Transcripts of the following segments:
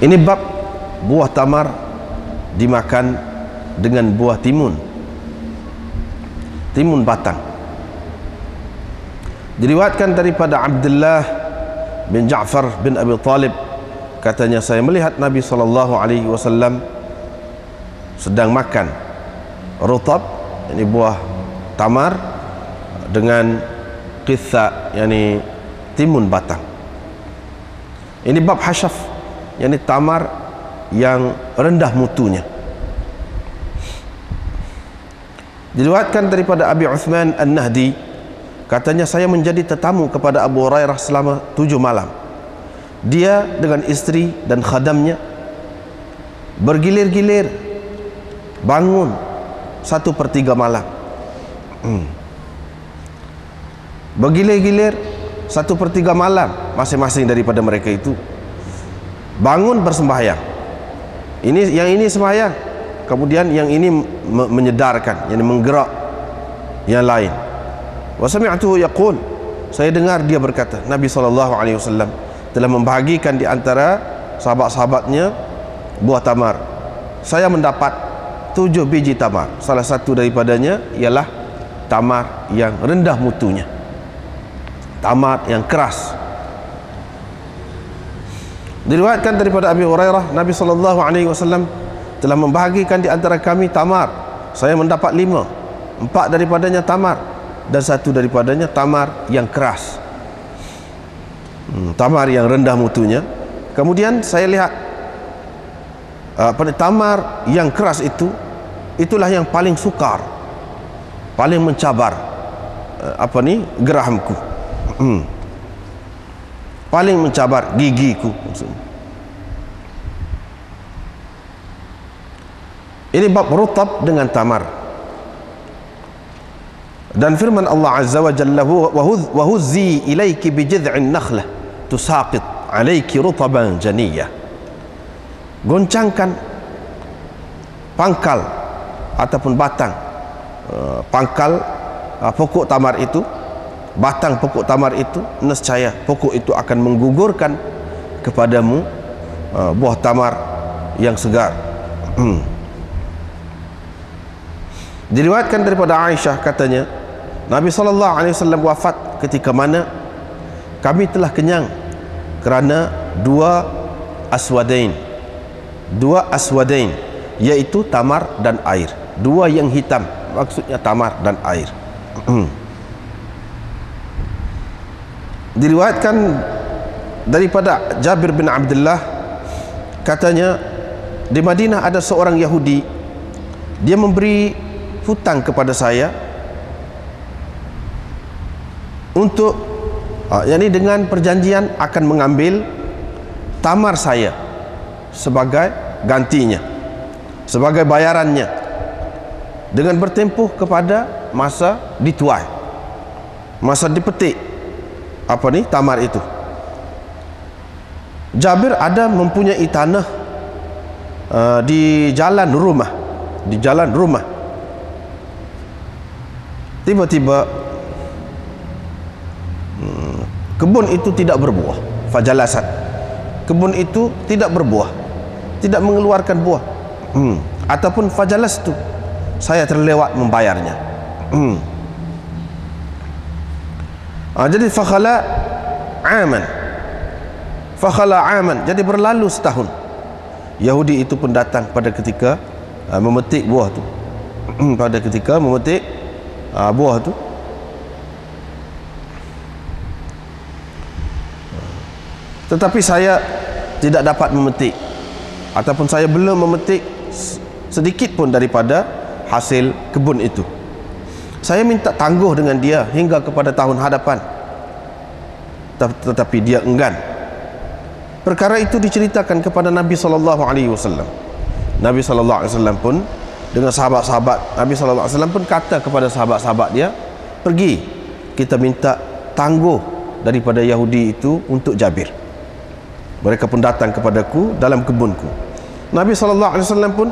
Ini bab buah tamar dimakan dengan buah timun, timun batang. Diriwayatkan daripada Abdullah bin Ja'far bin Abi Talib, katanya saya melihat Nabi SAW sedang makan rutab, ini buah tamar, dengan qitha, yani timun batang. Ini bab hasyaf, yani tamar yang rendah mutunya. Diriwayatkan daripada Abi Uthman An-Nahdi, katanya saya menjadi tetamu kepada Abu Hurairah selama 7 malam. Dia dengan istri dan khadamnya bergilir-gilir bangun 1/3 malam. Bergilir-gilir 1/3 malam masing-masing daripada mereka itu bangun bersembahyang. Yang ini sembahyang, kemudian yang ini menyedarkan, yang menggerak yang lain. Wa sami'tuhu yaqul, saya dengar dia berkata, Nabi SAW telah membahagikan di antara sahabat-sahabatnya buah tamar. Saya mendapat 7 biji tamar. Salah satu daripadanya ialah tamar yang rendah mutunya, tamar yang keras. Diriwayatkan daripada Abi Hurairah, Nabi SAW telah membahagikan di antara kami tamar. Saya mendapat 5, 4 daripadanya tamar dan 1 daripadanya tamar yang keras, tamar yang rendah mutunya. Kemudian saya lihat tamar yang keras itu, itulah yang paling sukar, paling mencabar gerahamku, paling mencabar gigiku maksudnya. Ini bab rutab dengan tamar. Dan firman Allah Azza wa Jalla, wa huzzi ilaiki bi jid'in nakhlah tusaqit alaiki rutaban janiyah. Goncangkan pangkal ataupun batang pangkal pokok tamar itu, batang pokok tamar itu, nescaya pokok itu akan menggugurkan kepadamu buah tamar yang segar. Diriwayatkan daripada Aisyah, katanya Nabi SAW wafat ketika mana kami telah kenyang kerana dua aswadain, yaitu tamar dan air. Dua yang hitam, maksudnya tamar dan air. Diriwayatkan daripada Jabir bin Abdullah, katanya di Madinah ada seorang Yahudi, dia memberi hutang kepada saya untuk yakni dengan perjanjian akan mengambil tamar saya sebagai gantinya, sebagai bayarannya, dengan bertempuh kepada masa dituai, masa dipetik tamar itu. Jabir ada mempunyai tanah di jalan rumah. Tiba-tiba kebun itu tidak berbuah, fajalasat, kebun itu tidak berbuah, tidak mengeluarkan buah, ataupun fajalas itu saya terlewat membayarnya. Jadi fakhala aman, jadi berlalu setahun. Yahudi itu pun datang pada ketika memetik buah tu, pada ketika memetik buah tu. Tetapi saya tidak dapat memetik, ataupun saya belum memetik sedikit pun daripada hasil kebun itu. Saya minta tangguh dengan dia hingga kepada tahun hadapan, tetapi dia enggan. Perkara itu diceritakan kepada Nabi SAW. Nabi SAW pun dengan sahabat-sahabat Nabi SAW pun kata kepada sahabat-sahabat dia, pergi kita minta tangguh daripada Yahudi itu untuk Jabir. Mereka pun datang kepadaku dalam kebunku. Nabi SAW pun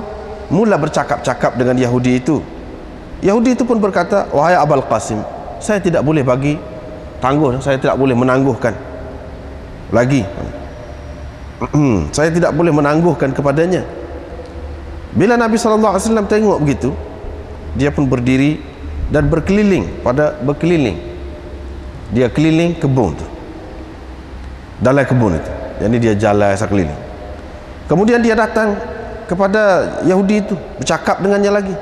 mula bercakap-cakap dengan Yahudi itu. Yahudi itu pun berkata, wahai Abul Qasim, saya tidak boleh bagi tangguh, saya tidak boleh menangguhkan lagi. Saya tidak boleh menangguhkan kepadanya. Bila Nabi SAW tengok begitu, dia pun berdiri dan berkeliling. Dia keliling kebun tu, dalam kebun itu. Jadi dia jalan sekeliling. Kemudian dia datang kepada Yahudi itu, bercakap dengannya lagi,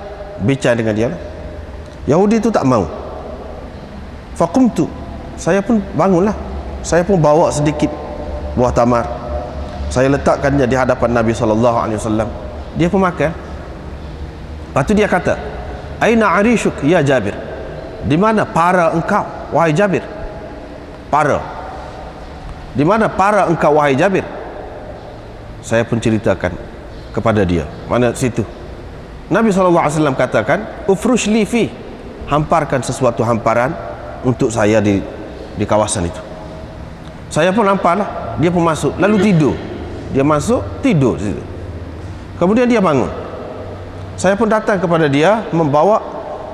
bicara dengan dia. Yahudi itu tak mau. Faqumtu, saya pun bangunlah. Saya pun bawa sedikit buah tamar, saya letakkannya di hadapan Nabi SAW. Dia pun makan. Lepas tu dia kata, aina arishuk ya Jabir, di mana para engkau wahai Jabir? Para, di mana para engkau wahai Jabir? Saya pun ceritakan kepada dia mana situ. Nabi SAW katakan, ufrush li fi, hamparkan sesuatu hamparan untuk saya di kawasan itu. Saya pun hamparlah. Dia pun masuk, lalu tidur. Dia masuk, tidur di situ. Kemudian dia bangun. Saya pun datang kepada dia membawa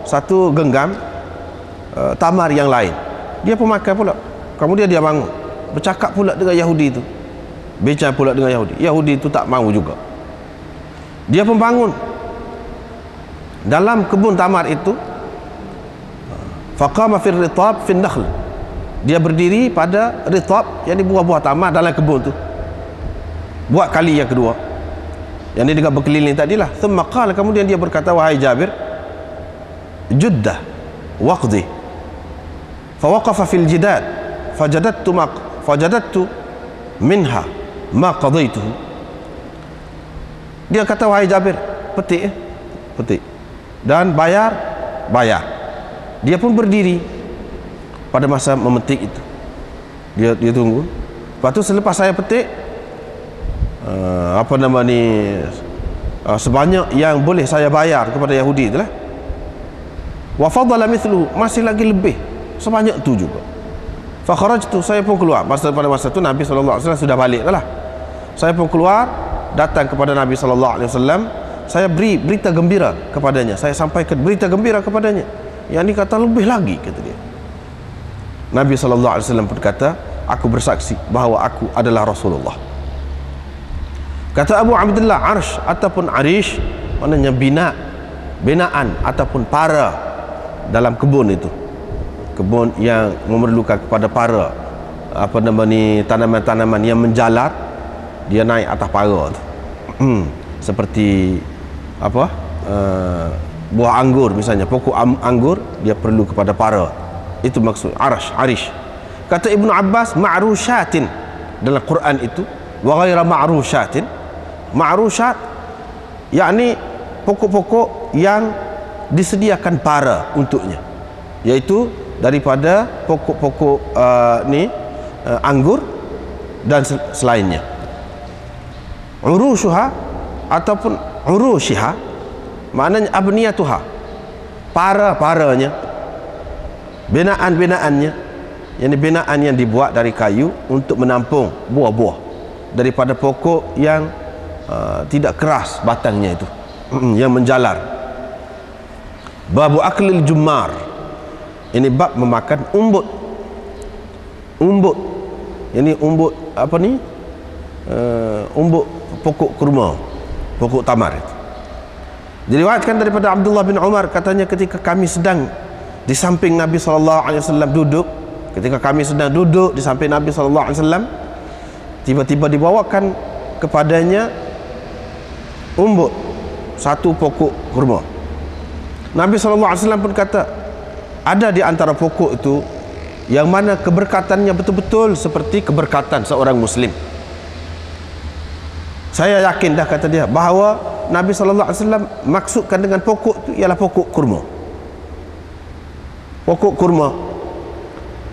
satu genggam tamar yang lain. Dia pun makan pula. Kemudian dia bangun, bercakap pula dengan Yahudi itu, bincang pula dengan Yahudi. Yahudi itu tak mau juga. Dia pun bangun dalam kebun tamar itu. Faqama fil ritab fil nakhl, dia berdiri pada ritab, yakni buah-buah tamar dalam kebun tu. Buat kali yang kedua, yang dia dengan berkeliling tadilah. Thumma qala, kemudian dia berkata, wahai Jabir, juddah waqdi. Fawaqafa fil jidad fajadadtu minha ma qadaituhu. Dia kata, wahai Jabir, petik dan bayar. Dia pun berdiri pada masa memetik itu. Dia tunggu. Lepas tu selepas saya petik, sebanyak yang boleh saya bayar kepada Yahudi itulah. Wa fadala mithluhu, masih lagi lebih sebanyak tu juga. Fa kharajtu, saya pun keluar. Pada masa tu Nabi SAW sudah balik lah. Saya pun keluar, datang kepada Nabi SAW. Saya beri berita gembira kepadanya. Saya sampaikan berita gembira kepadanya. Yang ini kata lebih lagi, kata dia. Nabi SAW pun kata, aku bersaksi bahawa aku adalah Rasulullah. Kata Abu Abdullah, arsh ataupun arish, maknanya binaan ataupun para dalam kebun itu. Kebun yang memerlukan kepada para tanaman-tanaman yang menjalar, dia naik atas para tu. Seperti buah anggur misalnya, pokok anggur, dia perlu kepada para. Itu maksud arish. Kata Ibnu Abbas, ma'rushatin, dalam Quran itu, wa ghaira ma'rushatin. Ma'rushat yakni pokok-pokok yang disediakan para untuknya, yaitu daripada pokok-pokok anggur dan selainnya. Urushuha ataupun urushiha, maknanya abniyatuha, para-paranya, binaan-binaannya, yakni binaan yang dibuat dari kayu untuk menampung buah-buah daripada pokok yang tidak keras batangnya itu, yang menjalar. Babu aklil jummar, ini bab memakan umbut. Ini umbut umbut pokok kurma, pokok tamar itu. Diriwayatkan daripada Abdullah bin Umar, katanya ketika kami sedang di samping Nabi SAW duduk, ketika kami sedang duduk di samping Nabi SAW, tiba-tiba dibawakan kepadanya umbut satu pokok kurma. Nabi SAW pun kata, ada di antara pokok itu yang mana keberkatannya betul-betul seperti keberkatan seorang muslim. Saya yakin dah, kata dia, bahawa Nabi SAW maksudkan dengan pokok itu ialah pokok kurma. Pokok kurma.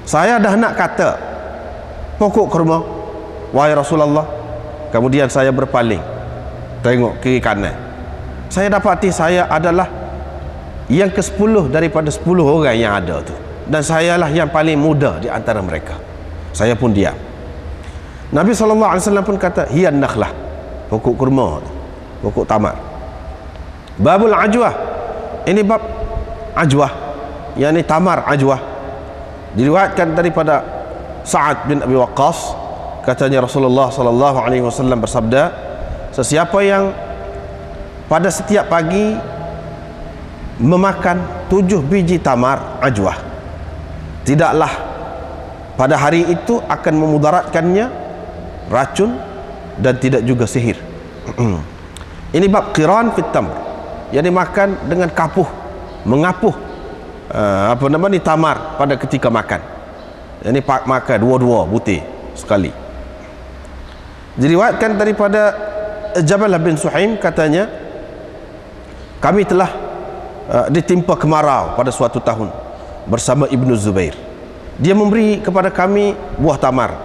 Saya dah nak kata pokok kurma, wahai Rasulullah. Kemudian saya berpaling, tengok kiri kanan. Saya dapati saya adalah yang ke-10 daripada 10 orang yang ada tu, dan sayalah yang paling muda di antara mereka. Saya pun diam. Nabi SAW pun kata, hiyan nakhlah, pokok kurma, pokok tamar. Babul ajwah, ini bab ajwah, yakni tamar ajwah. Diriwayatkan daripada Sa'ad bin Abi Waqqas Katanya Rasulullah sallallahu alaihi wasallam bersabda, sesiapa yang pada setiap pagi memakan 7 biji tamar ajwah, tidaklah pada hari itu akan memudaratkannya racun dan tidak juga sihir. Ini bab qiran fit tamr, yang dimakan dengan kapuh, mengapuh tamar pada ketika makan. Ini makan dua-dua butir sekali. Diriwayatkan daripada Jabalah bin Suhaim, katanya kami telah ditimpa kemarau pada suatu tahun bersama Ibnu Zubair. Dia memberi kepada kami buah tamar.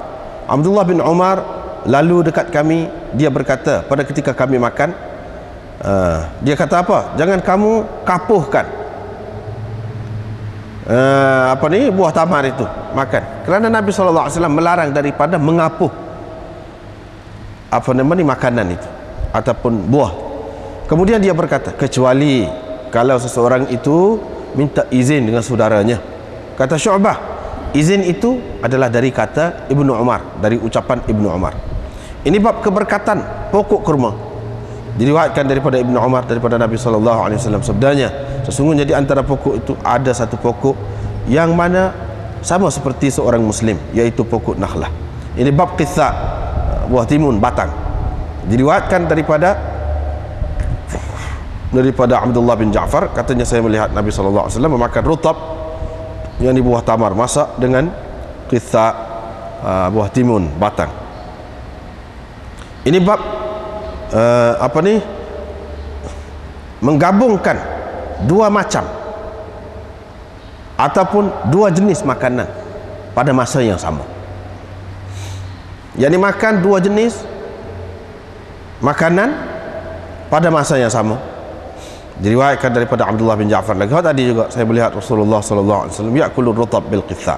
Abdullah bin Umar lalu dekat kami, dia berkata pada ketika kami makan, dia kata apa? Jangan kamu kapuhkan buah tamar itu makan, kerana Nabi SAW melarang daripada mengapuh makanan itu ataupun buah. Kemudian dia berkata, kecuali kalau seseorang itu minta izin dengan saudaranya. Kata Syu'bah, izin itu adalah dari kata Ibnu Umar, dari ucapan Ibnu Umar. Ini bab keberkatan pokok kurma. Diriwayatkan daripada Ibnu Umar, daripada Nabi SAW sabdanya, sesungguhnya di antara pokok itu ada satu pokok yang mana sama seperti seorang muslim, yaitu pokok nakhlah. Ini bab qitha, buah timun batang. Diriwayatkan daripada Abdullah bin Ja'far, katanya saya melihat Nabi SAW memakan rutab, yang di buah tamar masak dengan qitha, buah timun batang. Ini bab menggabungkan dua macam ataupun dua jenis makanan pada masa yang sama. Yang dimakan dua jenis makanan pada masa yang sama. Diriwayatkan daripada Abdullah bin Ja'far lagi, tadi juga saya melihat Rasulullah sallallahu alaihi wasallam ya'kulu rutab bil qitha.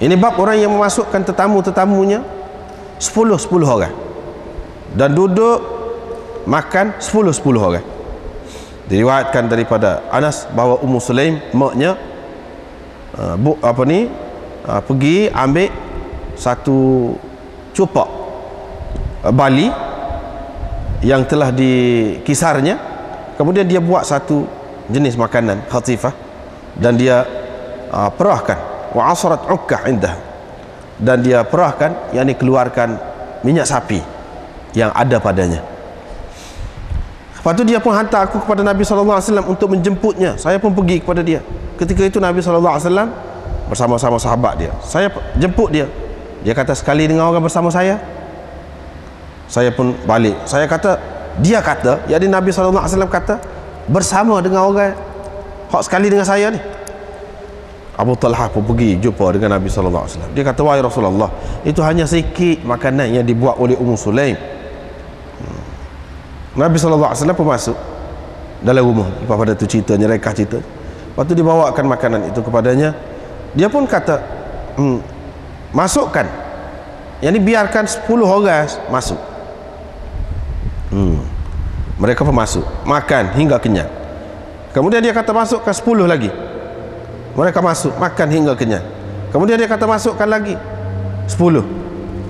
Ini bab orang yang memasukkan tetamu-tetamunya 10 orang dan duduk makan 10 orang. Diriwayatkan daripada Anas bahawa Ummu Sulaim, maknya pergi ambil satu cupak bali yang telah dikisarnya, kemudian dia buat satu jenis makanan khatifah dan dia perahkan, wa asrat ukkah indah, dan dia perahkan, yakni keluarkan minyak sapi yang ada padanya. Lepas tu dia pun hantar aku kepada Nabi SAW untuk menjemputnya. Saya pun pergi kepada dia. Ketika itu Nabi SAW bersama-sama sahabat dia, saya jemput dia. Dia kata, sekali dengan orang bersama saya pun balik. Saya kata, dia kata, jadi Nabi SAW kata bersama dengan orang hak sekali dengan saya ni. Abu Talha pun pergi jumpa dengan Nabi SAW. Dia kata, wahai Rasulullah, itu hanya sedikit makanan yang dibuat oleh Ummu Sulaim. Nabi SAW pun masuk dalam rumah. Lepas pada tu ceritanya, rekah cerita. Lepas tu dibawakan makanan itu kepadanya. Dia pun kata, masukkan, yang biarkan 10 orang masuk. Mereka pun masuk, makan hingga kenyang. Kemudian dia kata, masukkan 10 lagi. Mereka masuk, makan hingga kenyang. Kemudian dia kata, masukkan lagi 10,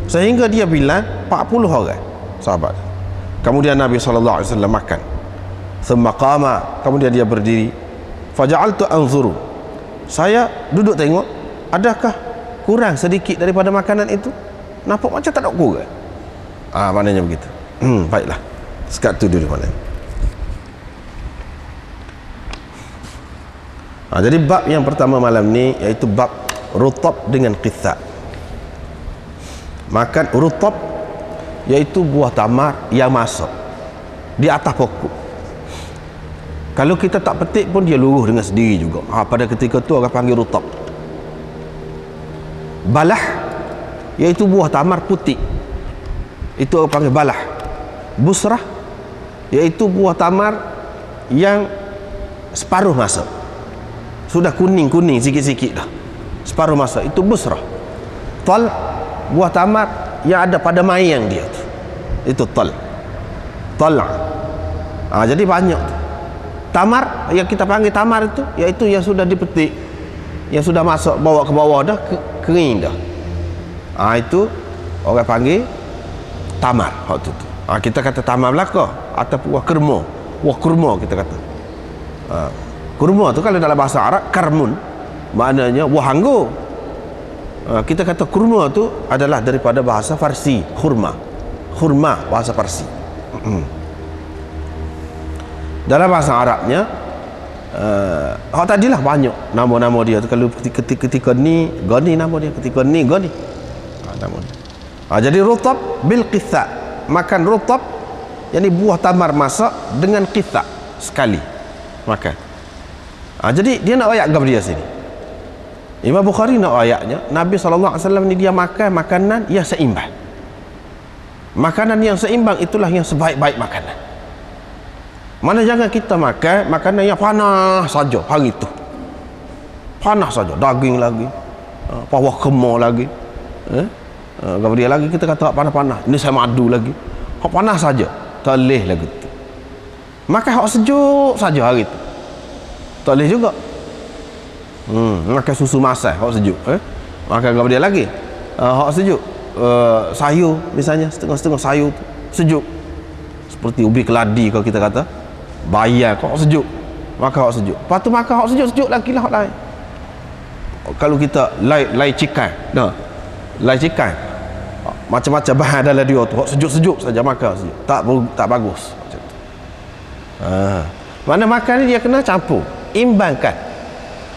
sehingga dia bilang 40 orang sahabat. Kemudian Nabi SAW makan. Thumma qama, kemudian dia berdiri. Faja'altu anzuru, saya duduk tengok, adakah kurang sedikit daripada makanan itu? Nampak macam tak ada kurang. Maknanya begitu. Baiklah, sekat tu dulu mana. Jadi bab yang pertama malam ni, iaitu bab rutab dengan qitha. Makan rutab, iaitu buah tamar yang masak di atas pokok. Kalau kita tak petik pun dia luruh dengan sendiri juga. Pada ketika tu orang panggil rutab. Balah, iaitu buah tamar putih, itu orang panggil balah. Busrah, iaitu buah tamar yang separuh masak, sudah kuning-kuning sikit-sikit dah, separuh masak, itu busrah. Tal, buah tamar yang ada pada mayang dia tu, itu tal. Jadi banyak tu. Tamar yang kita panggil tamar itu, iaitu yang sudah dipetik, yang sudah masuk bawa ke bawah dah, kering dah. Itu orang panggil tamar. Kita kata tamar belaka ataupun wah kurma kita kata. Kurma tu kalau dalam bahasa Arab karmun, maknanya wah anggur. Kita kata kurma tu adalah daripada bahasa Farsi, khurma bahasa Farsi. Dalam bahasa Arabnya tadilah banyak nama-nama dia tu. Kalau ketika ni gani nama dia, ketika ni gani nama dia. Jadi rutab bil qitha, makan rutab yakni buah tamar masak dengan qitha sekali makan. Jadi dia nak ayat gab dia sini. Imam Bukhari nak ayatnya Nabi SAW ni dia makan makanan yang seimbang. Makanan yang seimbang itulah yang sebaik-baik makanan. Mana jangan kita makan makanan yang panas saja hari itu. Panas saja, daging lagi, pawah kemar lagi. Kemudian lagi kita kata panas-panas, ini saya madu lagi. Hak panas saja, tak boleh lagi tu. Makan hak sejuk saja hari itu. Tak boleh juga. Makan susu masak hak sejuk. Makan kemudian lagi. Hak sejuk. Sayur misalnya, setengah-setengah sayur tu sejuk. Seperti ubi keladi kalau kita kata. Bayar kau sejuk. Makan hak sejuk. Lepas tu makan hak sejuk-sejuk lagi lah hak lain. Kalau kita lai chicken. Lai chicken. Macam-macam bahan dalam dia tu. Hak sejuk-sejuk saja makan sejuk. Tak bagus. Macam tu. Mana makan ni dia kena campur. Imbangkan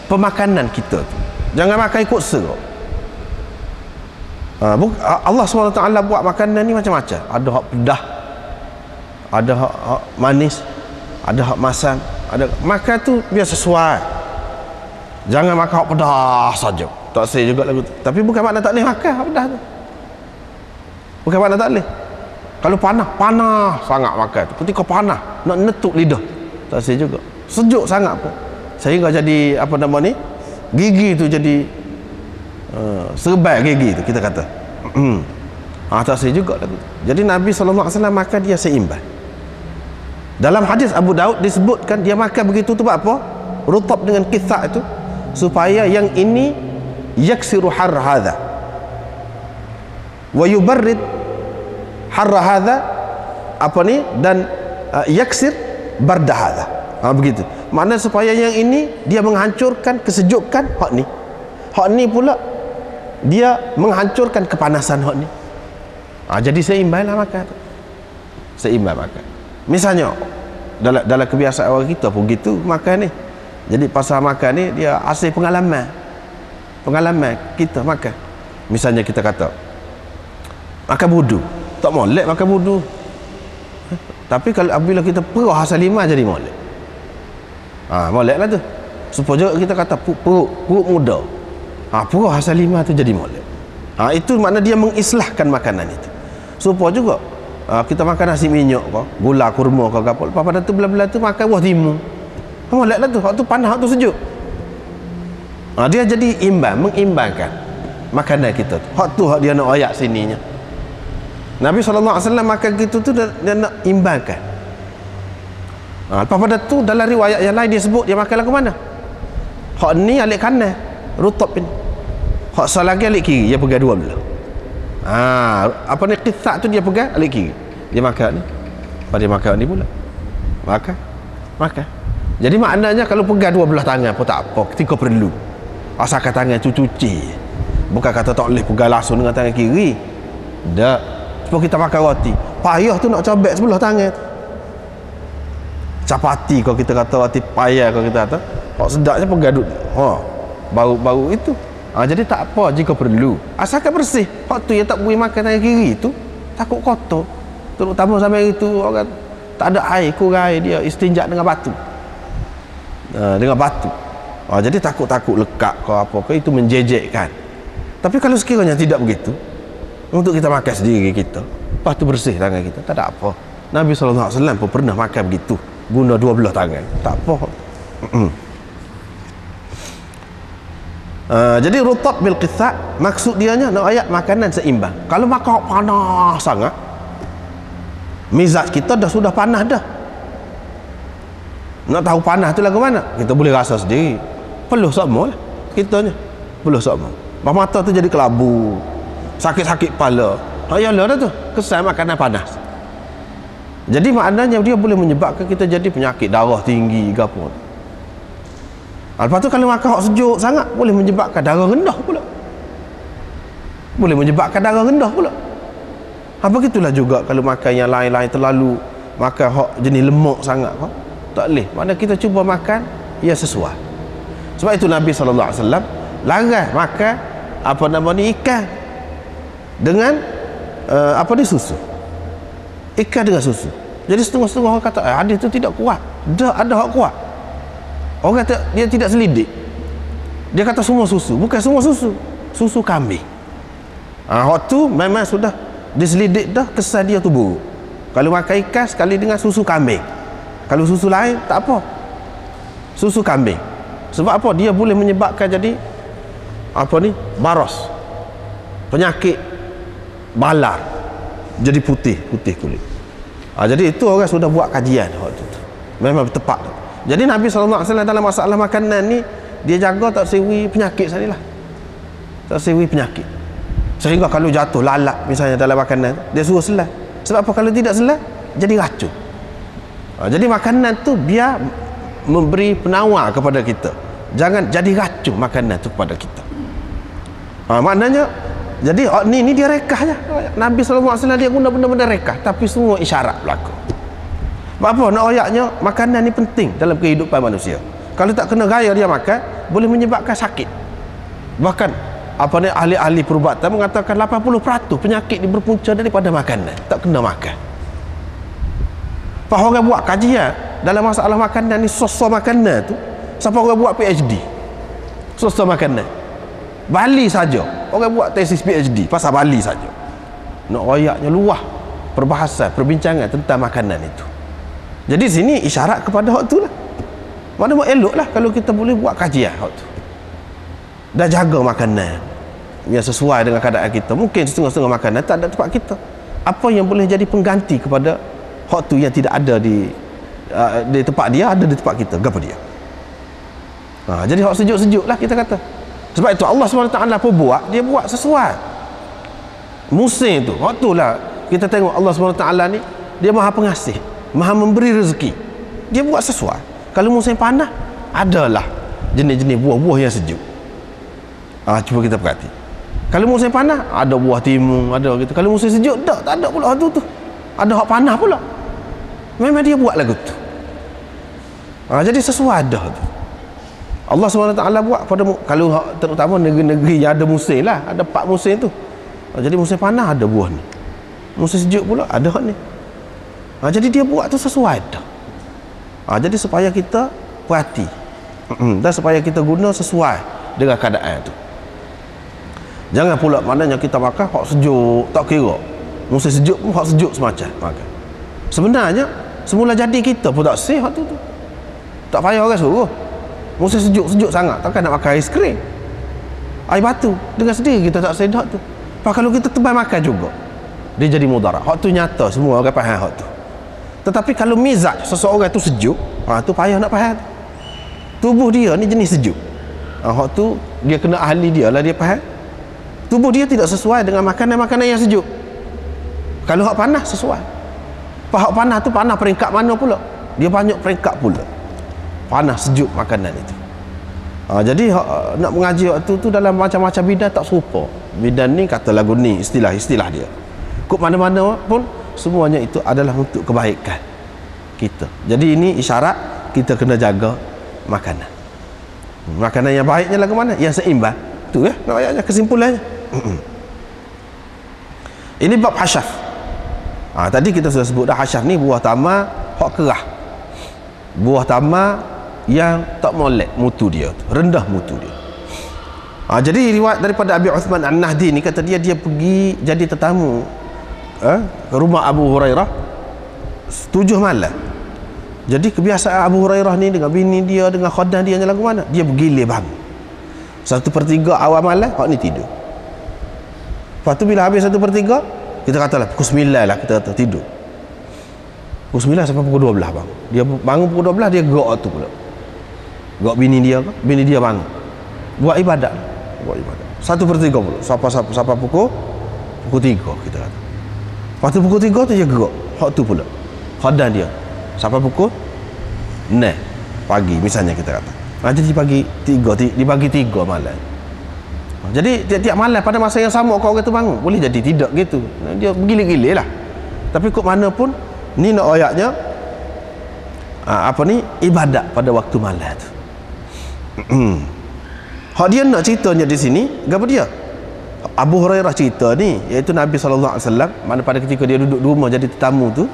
pemakanan kita tu. Jangan makan ikut serok. Allah SWT buat makanan ni macam-macam. Ada hak pedah, ada hak manis, ada hak masam, ada makan tu biar sesuai. Jangan makan hak pedah saja. Tak saya juga lagu tu. Tapi bukan makna tak boleh makan hak pedah tu. Bukan makna tak boleh. Kalau panas sangat makan tu. Ketika panas nak netuk lidah, tak saya juga. Sejuk sangat pun sehingga jadi apa nama ni, gigi tu jadi serbai gigi tu kita kata. Tak saya juga lagu tu. Jadi Nabi SAW makan dia seimbang. Dalam hadis Abu Daud disebutkan dia makan begitu tu buat apa? Rutab dengan qitha itu supaya yang ini yaksiru har hadha wa yubarrid har hadha apa ni, dan yaksir barda hadha. Begitu. Maknanya supaya yang ini dia menghancurkan kesejukan hak ni. Hak ni pula dia menghancurkan kepanasan hak ni. Jadi seimbanglah makan. Seimbang makan. Misalnya dalam kebiasaan orang kita pun gitu makan ni. Jadi pasal makan ni dia hasil pengalaman kita makan. Misalnya kita kata makan budu, tak molek makan budu. Tapi kalau apabila kita perah asal lima jadi molek. Molek lah tu. Supaya kita kata perut muda. Perah asal lima tu jadi molek. Itu makna dia mengislahkan makanan itu. Supaya juga kita makan nasi minyak ke, gula kurma ke apa. Lepas pada tu belah-belah tu makan buah timun. Molek lah tu. Hak tu panas, hak tu sejuk. Dia jadi mengimbangkan makanan kita tu. Hak tu hak dia nak ayat sininya. Nabi SAW makan gitu tu dia nak imbangkan. Lepas pada tu dalam riwayat yang lain dia sebut dia makan lagu mana? Hak ni alik kanan, rutab ni. Hak selagi alik kiri, dia pegang dua belah. Apa ni qitha tu dia pegang alik kiri. Dia makan ni. Lepas dia makan ni pula. Makan. Jadi maknanya kalau pegang dua belah tangan pun tak apa, ketika perlu. Asalkan tangan cuci. Bukan kata tak boleh pegang langsung dengan tangan kiri. Tak. Sebab kita makan roti, payah tu nak cobek sebelah tangan. Capati kalau kita kata roti payah, kalau kita kata hak sedapnya pegadut. Bau itu. Jadi tak apa jika perlu. Asalkan bersih. Hak tu yang tak boleh makan tangan kiri tu takut kotor. Terutama sampai itu orang tak ada air, kurang air, dia istinja dengan batu. Jadi takut-takut lekat ke apa ke, itu menjejekkan. Tapi kalau sekiranya tidak begitu, untuk kita makan sendiri kita, lepas tu bersih tangan kita, tak ada apa. Nabi SAW pun pernah makan begitu, guna dua belah tangan, tak apa. Jadi rutab bil qitha maksud dianya nak ayat makanan seimbang. Kalau makan panas sangat, mizaj kita sudah panas dah. Nak tahu panas tu lagu mana? Kita boleh rasa sendiri. Peluh sama lah kitanya. Peluh sama. Mata tu jadi kelabu. sakit-sakit kepala. Yalah dah tu, kesan makanan panas. Jadi maknanya dia boleh menyebabkan kita jadi penyakit darah tinggi ke apa. Lepas tu kalau makan hak sejuk sangat boleh menyebabkan darah rendah pula. Boleh menyebabkan darah rendah pula. Begitulah juga kalau makan yang lain-lain terlalu, makan hak jenis lemak sangat, tak boleh. Mana kita cuba makan yang sesuai. Sebab itu Nabi SAW larang makan apa nama ni, ikan dengan susu. Ikan dengan susu. Jadi setengah-setengah orang kata hadis tu tidak kuat. Ada hak kuat. Orang kata dia tidak selidik. Dia kata semua susu. Bukan semua susu. Susu kambing. Hak tu memang sudah diselidik dah, kesan dia tu buruk. Kalau makan ikan sekali dengan susu kambing. Kalau susu lain tak apa. Susu kambing. Sebab apa? Dia boleh menyebabkan jadi baros. Penyakit balar. Jadi putih kulit. Jadi itu orang sudah buat kajian waktu tu. Memang tepat. Jadi Nabi SAW dalam masalah makanan ni, dia jaga tak sewi penyakit sanilah. Tak sewi penyakit. Sehingga kalau jatuh lalat misalnya dalam makanan, dia suruh selai. Sebab apa? Kalau tidak selai, jadi racun. Jadi makanan tu biar memberi penawar kepada kita. Jangan jadi racun makanan tu kepada kita. Maknanya, jadi ni dia rekah je. Nabi SAW dia guna benda-benda rekah, tapi semua isyarat berlaku. Apa nak ayatnya, makanan ni penting dalam kehidupan manusia. Kalau tak kena gaya dia makan, boleh menyebabkan sakit. Bahkan ahli-ahli perubatan mengatakan 80% penyakit ni berpunca daripada makanan, tak kena makan. Pak orang buat kajian dalam masalah makanan ni, sosok makanan tu, siapa orang buat PhD sosok makanan Bali saja, orang buat tesis PhD pasal Bali saja. Nak ayatnya luah perbahasan, perbincangan tentang makanan itu. Jadi sini isyarat kepada hak tu lah. Mana mau elok lah kalau kita boleh buat kajian hak tu. Dah jaga makanan yang sesuai dengan keadaan kita. Mungkin setengah-setengah makanan tak ada tempat kita. Apa yang boleh jadi pengganti kepada hak tu yang tidak ada di tempat dia, ada di tempat kita. Apa dia? Jadi hak sejuk-sejuk lah kita kata. Sebab itu Allah SWT pun dia buat sesuai musim tu. Hak tu lah kita tengok Allah SWT ni, dia maha pengasih, maha memberi rezeki. Dia buat sesuai. Kalau musim panas, adalah jenis-jenis buah-buah yang sejuk. Cuba kita perhati. Kalau musim panas, ada buah timun, ada gitu. Kalau musim sejuk, tak ada pula hak tu. Ada hak panas pula. Memang dia buat lagu tu. Jadi sesuai ada tu. Allah SWT buat pada, kalau terutama negeri-negeri yang ada musim lah, ada 4 musim tu. Jadi musim panas ada buah ni, musim sejuk pula ada hak ni. Jadi dia buat tu sesuai dah. Jadi supaya kita perhati dan supaya kita guna sesuai dengan keadaan tu. Jangan pula maknanya kita makan hak sejuk tak kira, musim sejuk pun hak sejuk semacam makan. Sebenarnya semula jadi kita pun tak sihat tu. Tak payah orang suruh. Musim sejuk sangat, takkan nak makan ais krim, air batu, dengan sendiri kita tak sedap tu. Kalau kita tebal makan juga, dia jadi mudarat. Hak tu nyata, semua orang faham hak tu. Tetapi kalau mizaj seseorang tu sejuk, tu payah nak faham. Tubuh dia ni jenis sejuk. Hak tu dia kena ahli dia lah, dia faham. Tubuh dia tidak sesuai dengan makanan-makanan yang sejuk. Kalau hak panas sesuai. Hak panas tu panas peringkat mana pula? Dia banyak peringkat pula. Panas sejuk makanan itu. Jadi nak mengaji waktu tu dalam macam-macam bidang tak serupa. Bidang ni kata lagu ni, istilah-istilah dia. Kok mana-mana pun semuanya itu adalah untuk kebaikan kita. Jadi ini isyarat kita kena jaga makanan. Makanan yang baiknya lagu mana? Yang seimbang. Tu ya, nak ayatnya kesimpulannya. Ini bab hasyaf. Tadi kita sudah sebut dah, hasyaf ni buah tamar hak kerah. Buah tamar yang tak molek mutu dia, rendah mutu dia. Jadi riwayat daripada Abi Uthman An-Nahdi ni, kata dia pergi jadi tetamu ke rumah Abu Hurairah 7 malam. Jadi kebiasaan Abu Hurairah ni dengan bini dia, dengan khadan dia lagu mana? Dia bergilir bangun 1/3 awal malam, hak ni tidur. Lepas tu bila habis 1/3, kita katalah pukul 9 lah, kita kata tidur. Pukul 9 sampai pukul 12 bang. Dia bangun pukul 12, dia gerak tu pula. Gerak bini dia ke? Bini dia bangun. Buat ibadat. 1/3 pula. Sampai pukul pukul 3 kita kata. Lepas tu pukul 3 tu dia gerak. Hak tu pula khadan dia sampai pukul 6 pagi misalnya kita kata. Jadi dibagi 3 malam. Jadi tiap-tiap malam pada masa yang sama kau orang tu bangun. Boleh jadi tidak gitu. Dia bergilir-gilir lah. Tapi kok mana pun ni nak ayatnya ibadat pada waktu malam tu. Hak dia nak ceritanya di sini gapo dia? Abu Hurairah cerita ni, iaitu Nabi SAW mana pada ketika dia duduk di rumah jadi tetamu tu,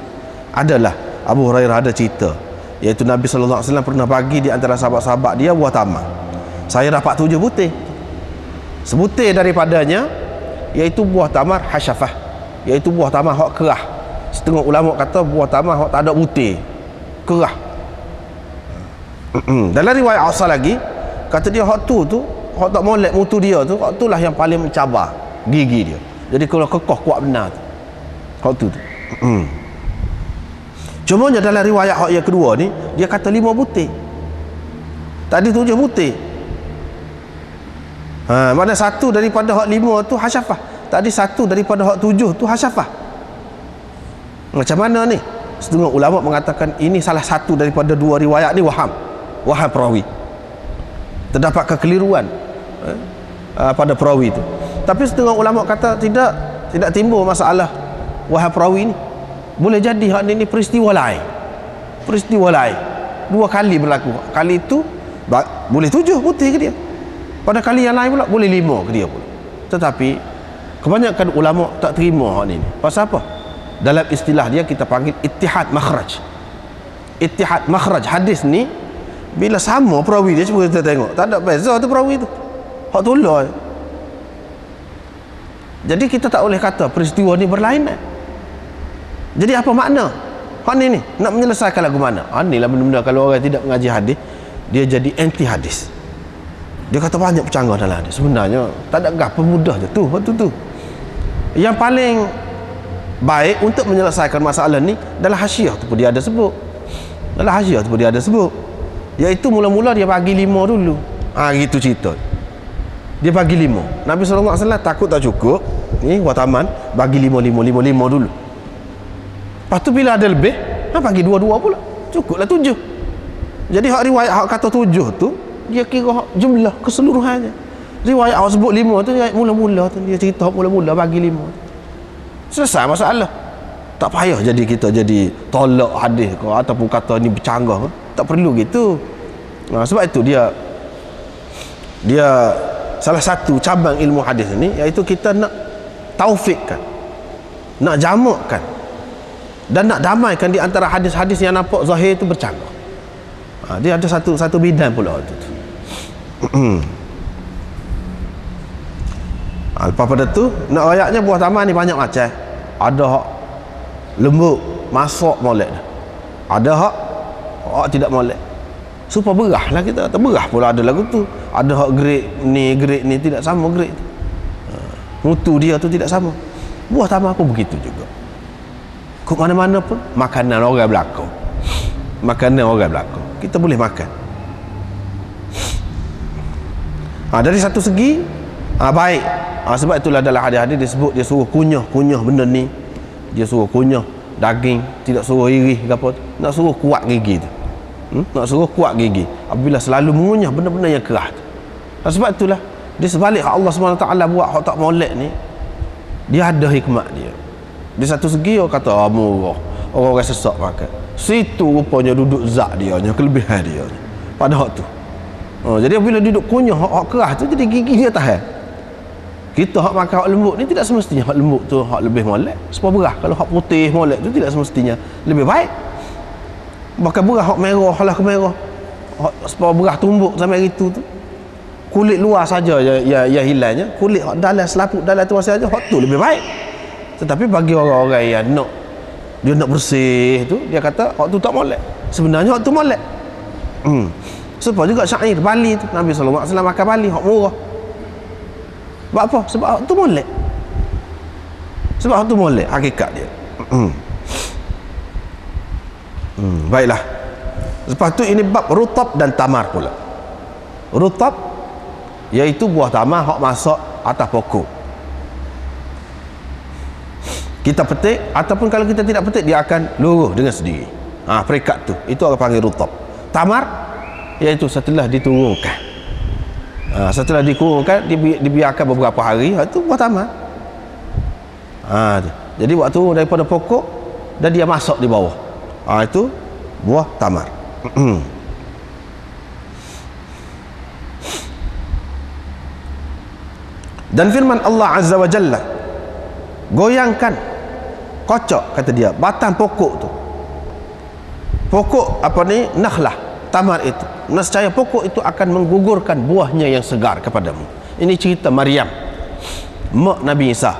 adalah Abu Hurairah ada cerita, iaitu Nabi SAW pernah bagi di antara sahabat-sahabat dia buah tamar. Saya dapat 7 butir. Sebutir daripadanya iaitu buah tamar hasyafah, iaitu buah tamar hak kerah. Setengah ulama kata buah tamar hak tak ada butir, kerah. Dalam riwayat asal lagi kata dia hak tu hak tak molek mutu dia tu, hak itulah yang paling mencabar gigi dia. Jadi kalau kekoh kuat benar tu hak tu. Cumanya dalam riwayat hak yang kedua ni dia kata 5 butir. Tadi 7 butir. Mana satu daripada hak 5 tu hasyafah, tadi satu daripada hak 7 tu hasyafah. Macam mana ni? Setengah ulama mengatakan ini salah satu daripada 2 riwayat ni waham perawi. Terdapat kekeliruan pada perawi itu. Tapi setengah ulama kata tidak timbul masalah waham perawi ni. Boleh jadi hak ni peristiwa lain. 2 kali berlaku. Kali itu boleh 7 butir ke dia. Pada kali yang lain pula boleh 5 ke dia pula. Tetapi kebanyakan ulama tak terima hal ini. Pasal apa? Dalam istilah dia kita panggil ittihad makhraj. Ittihad makhraj hadis ni bila sama perawi dia, cuba kita tengok, tak ada beza tu perawi tu. Hak tolak. Jadi kita tak boleh kata peristiwa ni berlainan. Jadi apa makna? Hak ni nak menyelesaikan lagu mana? Inilah benda-benda kalau orang tidak mengaji hadis, dia jadi anti hadis. Dia kata banyak bercanggah dalam hadis. Sebenarnya tak ada gap, mudah je tu. Waktu tu yang paling baik untuk menyelesaikan masalah ni dalam hasyiah tu pun dia ada sebut. Iaitu mula-mula dia bagi 5 dulu. Gitu cerita. Dia bagi 5. Nabi SAW takut tak cukup. Ni wataman bagi 5 dulu. Lepas tu bila ada lebih, bagi 2 pula. Cukuplah 7. Jadi hak riwayat hak kata 7 tu dia kira jumlah keseluruhannya. Riwayat awak sebut 5 tu mula-mula tu dia cerita mula-mula bagi 5. Selesai masalah. Tak payah jadi kita jadi tolak hadis ke ataupun kata ni bercanggah ke. Tak perlu gitu. Sebab itu dia salah satu cabang ilmu hadis ni iaitu kita nak taufikkan, nak jamakkan dan nak damaikan di antara hadis-hadis yang nampak zahir itu bercanggah. Dia ada satu bidang pula tu. Lepas pada tu nak ayatnya buah tamar ni banyak macam. Ada hak lembut masak molek, ada hak tidak molek. Supaya berah lah kita kata. Berah pula ada lagu tu. Ada hak grade ni tidak sama grade tu. Mutu dia tu tidak sama. Buah tamar pun begitu juga. Kok mana-mana pun makanan orang belakang. Kita boleh makan. Dari satu segi baik. Sebab itulah dalam hadis-hadis disebut dia suruh kunyah benda ni. Dia suruh kunyah daging, tidak suruh irih ke apa. Nak suruh kuat gigi tu. Apabila selalu mengunyah benda-benda yang keras tu. Sebab itulah di sebalik Allah SWT buat hak tak molek ni, dia ada hikmat dia. Di satu segi orang kata murah, orang sesak makan. Situ rupanya duduk zat dia, kelebihan dia pada hak tu. Jadi bila duduk kunyah hak keras tu, jadi gigi dia tahan. Kita hak makan hak lembut ni tidak semestinya hak lembut tu hak lebih molek. Sebab berah kalau hak putih molek tu tidak semestinya lebih baik. Bahkan berah hak merah lah ke merah. Sebab berah tumbuk sampai itu tu. Kulit luar saja yang hilangnya, kulit hak dalam selaput dalam tu saja hak tu lebih baik. Tetapi bagi orang-orang yang dia nak bersih tu, dia kata hak tu tak molek. Sebenarnya hak tu molek. Sebab juga syair Bali tu, Nabi SAW makan Bali hak murah. Sebab apa? Sebab hak tu molek. Hakikat dia. Baiklah. Lepas tu ini bab rutab dan tamar pula. Rutab iaitu buah tamar hak masak atas pokok. kita petik, ataupun kalau kita tidak petik dia akan luruh dengan sendiri. Peringkat tu itu orang panggil rutab. Tamar iaitu setelah diturunkan, setelah dikurungkan, dibiarkan beberapa hari, itu buah tamar. Jadi waktu daripada pokok dan dia masuk di bawah, itu buah tamar. Dan firman Allah Azza wa Jalla, goyangkan, kocok, kata dia, batang pokok tu. Pokok apa ni? Nakhlah, tamar itu. Nescaya pokok itu akan menggugurkan buahnya yang segar kepadamu. Ini cerita Maryam, mak Nabi Isa.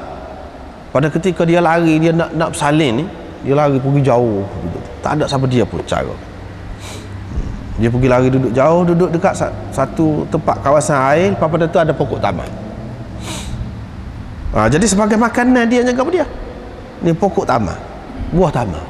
Pada ketika dia lari, dia nak bersalin ni, dia lari pergi jauh, tak ada siapa dia pun cara. Dia pergi lari duduk jauh, duduk dekat satu tempat kawasan air, pada tu ada pokok tamar. Jadi sebagai makanan dia jaga apa dia? Ni pokok tamar, buah tamar.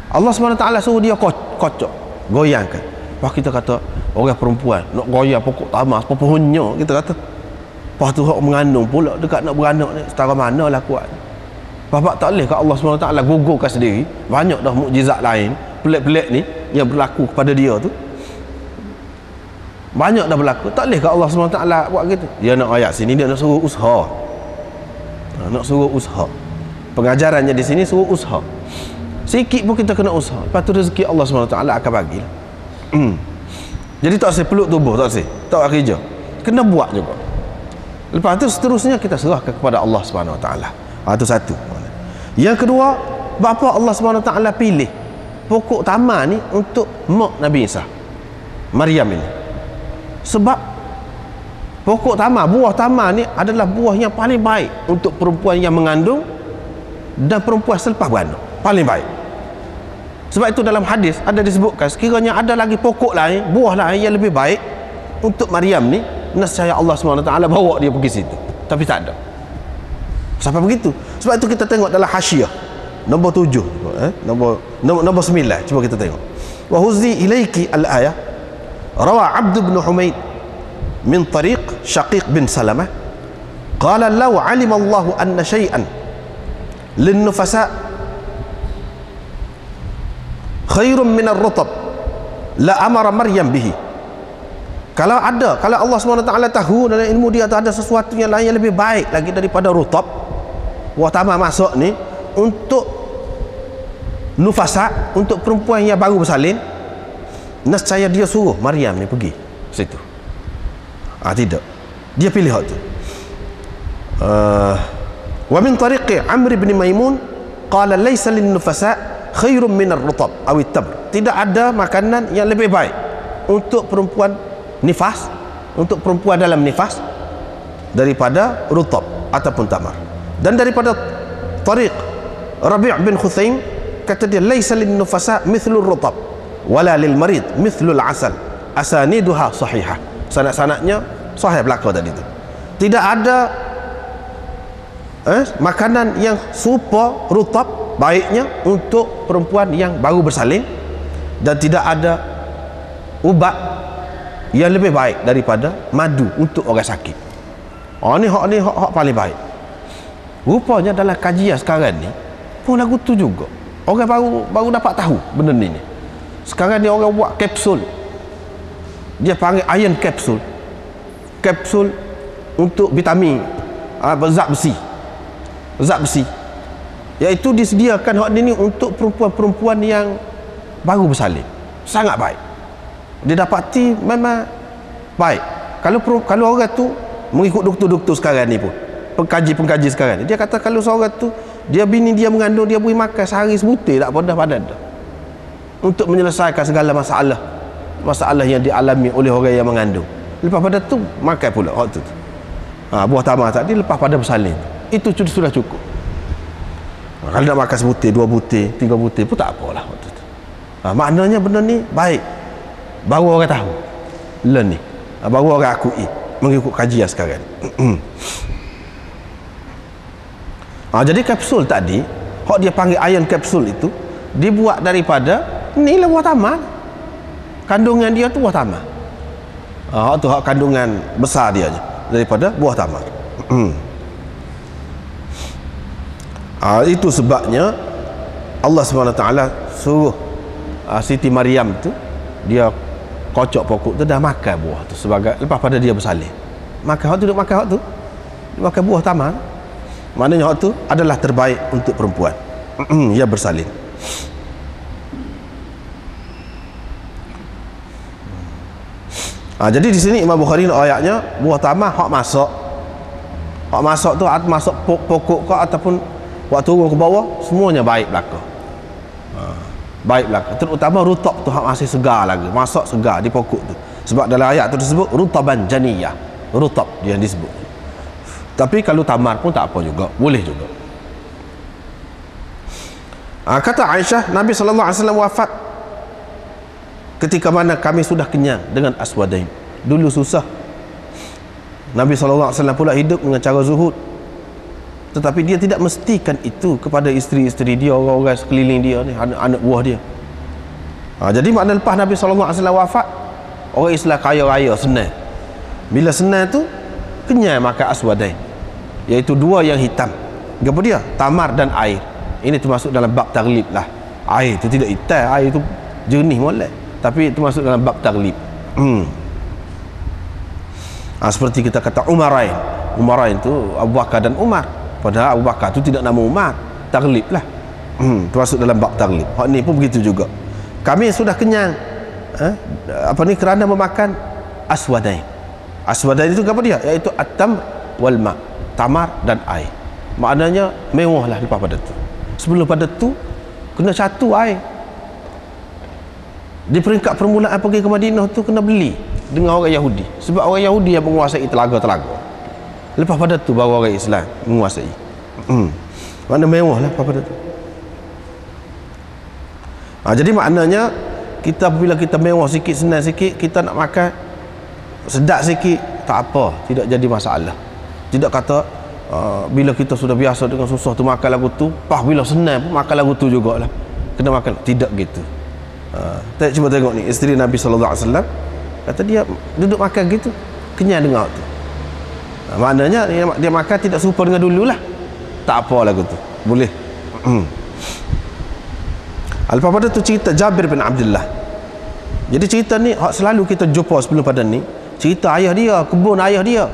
Allah SWT suruh dia kocok, goyangkan. Lepas kita kata orang perempuan nak goyang pokok tamar sepopohnya, kita kata. Lepas tu orang mengandung pula dekat nak beranak ni, setara mana lah kuat. Bapak tak boleh ke Allah SWT gugurkan sendiri. Banyak dah mukjizat lain pelik-pelik ni yang berlaku kepada dia tu, banyak dah berlaku. Tak boleh ke Allah SWT buat gitu? Dia nak ayat sini, dia nak suruh usaha, nak suruh usaha. Pengajarannya di sini suruh usaha. Sikit pun kita kena usaha, lepas tu rezeki Allah SWT akan bagi. Jadi tak usah peluk tubuh, tak usah, tak usah kerja, kena buat juga. Lepas tu seterusnya kita serahkan kepada Allah SWT. Itu satu. Yang kedua, bapa Allah SWT pilih pokok tamar ni untuk mak Nabi Isa, Maryam ini. Sebab pokok tamar, buah tamar ni adalah buah yang paling baik untuk perempuan yang mengandung dan perempuan selepas beranak, paling baik. Sebab itu dalam hadis ada disebutkan, sekiranya ada lagi pokok lain, buah lain yang lebih baik untuk Maryam ni, nescaya Allah SWT bawa dia pergi situ. Tapi tak ada. Sampai begitu. Sebab itu kita tengok dalam hasyiah nombor 7, nombor 9, cuba kita tengok. Wa huzi ilaiki al-ayah rawa Abd bin Humaid min tariq Syaqiq bin Salamah qala law alima Allah anna syai'an lin nufasa khairun min ar-rutab la amara Maryam bihi. Kalau Allah SWT tahu dalam ilmu dia ada sesuatu yang lain yang lebih baik lagi daripada rutab, buah tamar masuk ni, untuk nufasa, untuk perempuan yang baru bersalin, nescaya dia suruh Maryam ni pergi situ. Tidak, dia pilih hak tu. Wa min tariqi Amr bin Maimun qala laysa lin nufasa khairun min ar-rutab aw at-tamr. Tidak ada makanan yang lebih baik untuk perempuan nifas, untuk perempuan dalam nifas, daripada rutab ataupun tamar. Dan daripada tariq Rabi' bin Khuthaim, kata dia laisa lin nufasa mithlu ar-rutab wala lil marid mithlu al-asal asaniduha sahihah. Sanad-sanadnya sahih belaka tadi tu. Tidak ada makanan yang serupa rutab baiknya untuk perempuan yang baru bersalin, dan tidak ada ubat yang lebih baik daripada madu untuk orang sakit. Ni hak paling baik. Rupanya dalam kajian sekarang ni pun lagu tu juga. Orang baru dapat tahu benda ni. Sekarang ni orang buat kapsul. Dia panggil iron kapsul. Kapsul untuk vitamin, zat besi. Zat besi. Iaitu disediakan hak ni untuk perempuan-perempuan yang baru bersalin. Sangat baik. Dia dapati memang baik. Kalau orang tu mengikut doktor-doktor sekarang ni pun, pengkaji-pengkaji sekarang ni, dia kata kalau seorang tu dia bini dia mengandung, dia beri makan sehari sebutir tak pada badan dah, untuk menyelesaikan segala masalah yang dialami oleh orang yang mengandung. Lepas pada tu makan pula waktu tu buah tamar tadi, lepas pada bersalin, itu sudah cukup. Kalau nak makan sebutir, 2 butir, 3 butir pun tak apalah waktu tu. Maknanya benda ni baik, baru orang tahu learn ni, baru orang akui mengikut kajian sekarang. Jadi kapsul tadi, hak dia panggil iron kapsul itu, dibuat daripada ni lah buah tamar. Kandungan dia tu buah tamar. Tu hak kandungan besar dia je daripada buah tamar. Itu sebabnya Allah SWT suruh Siti Maryam tu, dia kocok pokok tu, dah makan buah tu sebagai lepas pada dia bersalin. Makan hak tu, dia makan hak tu, dia makan buah tamar. Maknanya hak tu adalah terbaik untuk perempuan. Ia bersalin. Jadi di sini Imam Bukhari ayatnya buah tamar hak masak. Hak masak tu masak pokok ke ataupun waktu turun ke bawah, semuanya baik belaka. Baik belaka. Terutama rutab tu hak masih segar lagi, masak segar di pokok tu. Sebab dalam ayat tu disebut rutaban janiyah. Rutab dia yang disebut. Tapi kalau tamar pun tak apa juga, boleh juga. Kata Aisyah, Nabi SAW wafat ketika mana kami sudah kenyang dengan aswadain. Dulu susah. Nabi SAW pula hidup dengan cara zuhud, tetapi dia tidak mestikan itu kepada isteri-isteri dia, orang-orang sekeliling dia ni, anak buah dia. Jadi makna lepas Nabi SAW wafat, orang Islam kaya raya senang. Bila senang tu kenyang makan aswadain, iaitu dua yang hitam. Apa dia? Tamar dan air. Ini termasuk dalam bab taglib lah. Air tu tidak hitam, air tu jernih molek, tapi itu masuk dalam bab taglib. Seperti kita kata Umarain. Umarain tu Abu Bakar dan Umar, padahal Abu Bakar tu tidak nama Umar, taglib lah. Termasuk dalam bab taglib. Hak ni pun begitu juga. Kami sudah kenyang kerana memakan aswadain. Aswadain itu apa dia? Iaitu at-tamr wal ma, tamar dan air. Maknanya mewah lah lepas pada tu. Sebelum pada tu kena satu air. Di peringkat permulaan pergi ke Madinah tu kena beli dengan orang Yahudi, sebab orang Yahudi yang menguasai telaga-telaga. Lepas pada tu baru orang Islam menguasai. Mana mewah lah lepas pada tu. Jadi maknanya kita bila kita mewah sikit, senang sikit, kita nak makan sedap sikit, tak apa, tidak jadi masalah. Tidak kata bila kita sudah biasa dengan susah tu makan lagu tu, bila senang pun makan lagu tu jugalah, kena makan. Tidak gitu. Cuba tengok ni isteri Nabi SAW, kata dia duduk makan gitu, kenyang dengar tu. Maknanya dia makan tidak serupa dengan dulu lah. Tak apa lagu tu, boleh. Lepas pada tu cerita Jabir bin Abdullah. Jadi cerita ni selalu kita jumpa sebelum pada ni, cerita ayah dia, kebun ayah dia.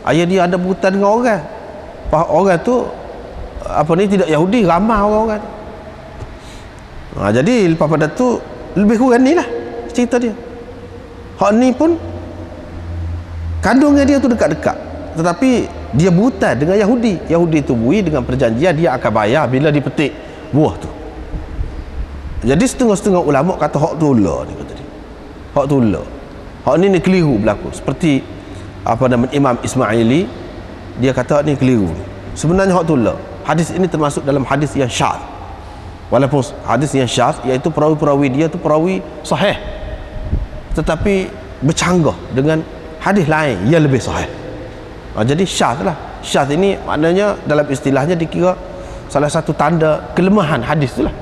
Ayah dia ada berhutang dengan orang. Orang tu tidak Yahudi, ramah orang-orang tu. Jadi lepas pada tu lebih kurang ni lah cerita dia. Hak ni pun kandungnya dia tu dekat-dekat, tetapi dia berhutang dengan Yahudi. Yahudi tu bui dengan perjanjian dia akan bayar bila dipetik buah tu. Jadi setengah-setengah ulama kata hak tu ular ni, kata dia. Hak tu ular. Hak ni keliru berlaku. Seperti Imam Ismaili, dia kata ni keliru. Sebenarnya hak tu ular. Hadis ini termasuk dalam hadis yang syadz. Walaupun hadis yang syadz, iaitu perawi-perawi dia tu perawi sahih, tetapi bercanggah dengan hadis lain yang lebih sahih. Jadi syadz lah. Syadz ini maknanya dalam istilahnya dikira salah satu tanda kelemahan hadis tu lah.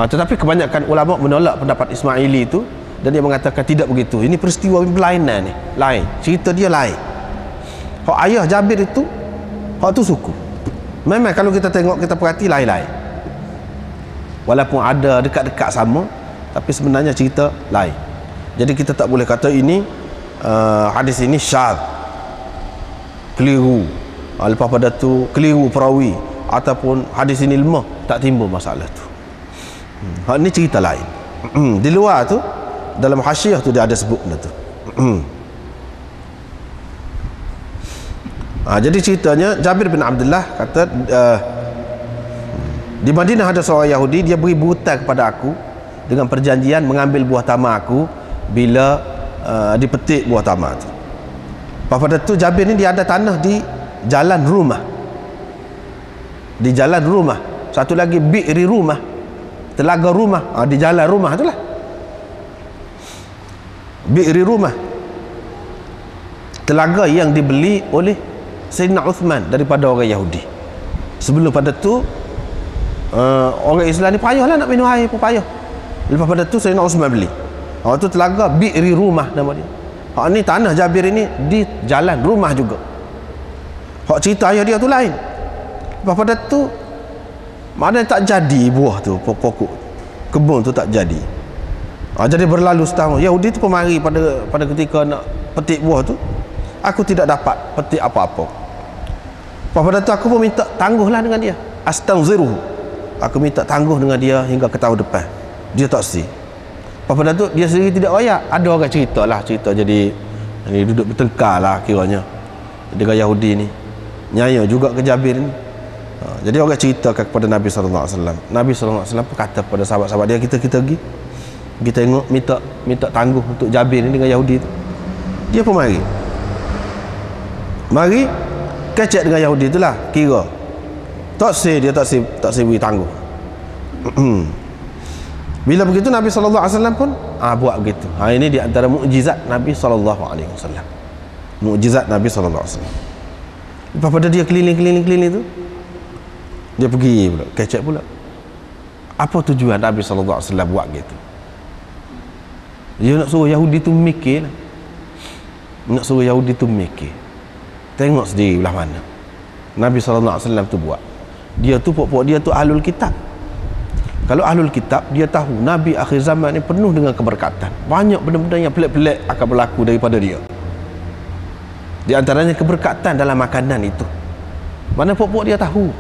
Tetapi kebanyakan ulama menolak pendapat Ismaili itu, dan dia mengatakan tidak begitu. Ini peristiwa berlainan ni, lain. Cerita dia lain. Hak ayah Jabir itu, hak tu suku. Memang kalau kita tengok, kita perhati lain-lain. Walaupun ada dekat-dekat sama, tapi sebenarnya cerita lain. Jadi kita tak boleh kata ini hadis ini syadz, keliru. Lepas pada tu keliru perawi, ataupun hadis ini lemah, tak timbul masalah tu. Hak ni cerita lain. Di luar tu, dalam hasyiah tu dia ada sebut benda tu. Jadi ceritanya Jabir bin Abdullah kata, di Madinah ada seorang Yahudi, dia beri berhutang kepada aku dengan perjanjian mengambil buah tamar aku bila dipetik buah tamar tu. Pada tu Jabir ni dia ada tanah di jalan rumah. Di jalan rumah. Satu lagi bi'ri rumah, telaga rumah. Di jalan rumah itulah bi'ri rumah, telaga yang dibeli oleh Sayyidina Uthman daripada orang Yahudi. Sebelum pada tu orang Islam ni payahlah nak minum air pun payah. Lepas pada tu Sayyidina Uthman beli. Tu telaga bi'ri rumah nama dia. Ni tanah Jabir ini di jalan rumah juga. Cerita ayah dia tu lain. Pada tu mana tak jadi buah tu, pokok kebun tu tak jadi. Jadi berlalu setahun. Yahudi tu pemari pada ketika nak petik buah tu, aku tidak dapat petik apa-apa. Pada tu aku pun minta tangguhlah dengan dia. Astanziruhu. Aku minta tangguh dengan dia hingga ke tahun depan. Dia tak si. Pada tu dia sendiri tidak royak. Ada orang cerita jadi ni duduk bertengkar lah kiranya dengan Yahudi ni. Nyaya juga ke Jabir ni. Jadi orang ceritakan kepada Nabi SAW. Nabi SAW pun kata kepada sahabat-sahabat dia, kita pergi, kita tengok, minta tangguh untuk Jabir ni dengan Yahudi tu. Dia pun mari kecek dengan Yahudi tu lah, kira tak si beri tangguh. Bila begitu Nabi SAW pun buat begitu. Ini di antara mukjizat Nabi SAW. Mukjizat Nabi SAW. Lepas pada dia keliling tu, dia pergi pula, kecek pula. Apa tujuan Nabi SAW buat gitu? Dia nak suruh Yahudi tu mikir lah. Nak suruh Yahudi tu mikir. Tengok sendiri belah mana Nabi SAW tu buat. Dia tu pokok dia tu ahlul kitab. Kalau ahlul kitab, dia tahu Nabi akhir zaman ni penuh dengan keberkatan. Banyak benda-benda yang pelik-pelik akan berlaku daripada dia. Di antaranya keberkatan dalam makanan itu. Mana pokok dia tahu.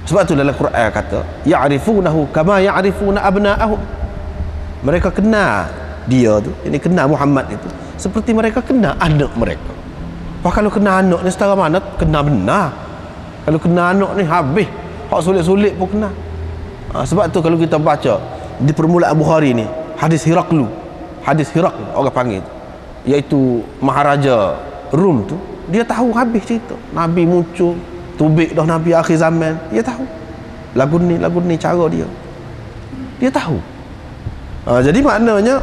Sebab tu dalam Quran kata, ya'rifunahu kama ya'rifuna abna'ahum. Mereka kenal dia tu, ini kenal Muhammad itu seperti mereka kenal anak mereka. Kalau kenal anak ni setara mana, kenal benar. Kalau kenal anak ni habis, hak sulit-sulit pun kenal. Sebab tu kalau kita baca di permulaan Bukhari ni, hadis Hiraklu orang panggil, iaitu Maharaja Rum tu, dia tahu habis cerita Nabi muncul, tubik dah Nabi akhir zaman, dia tahu lagu ni cara dia tahu. Jadi maknanya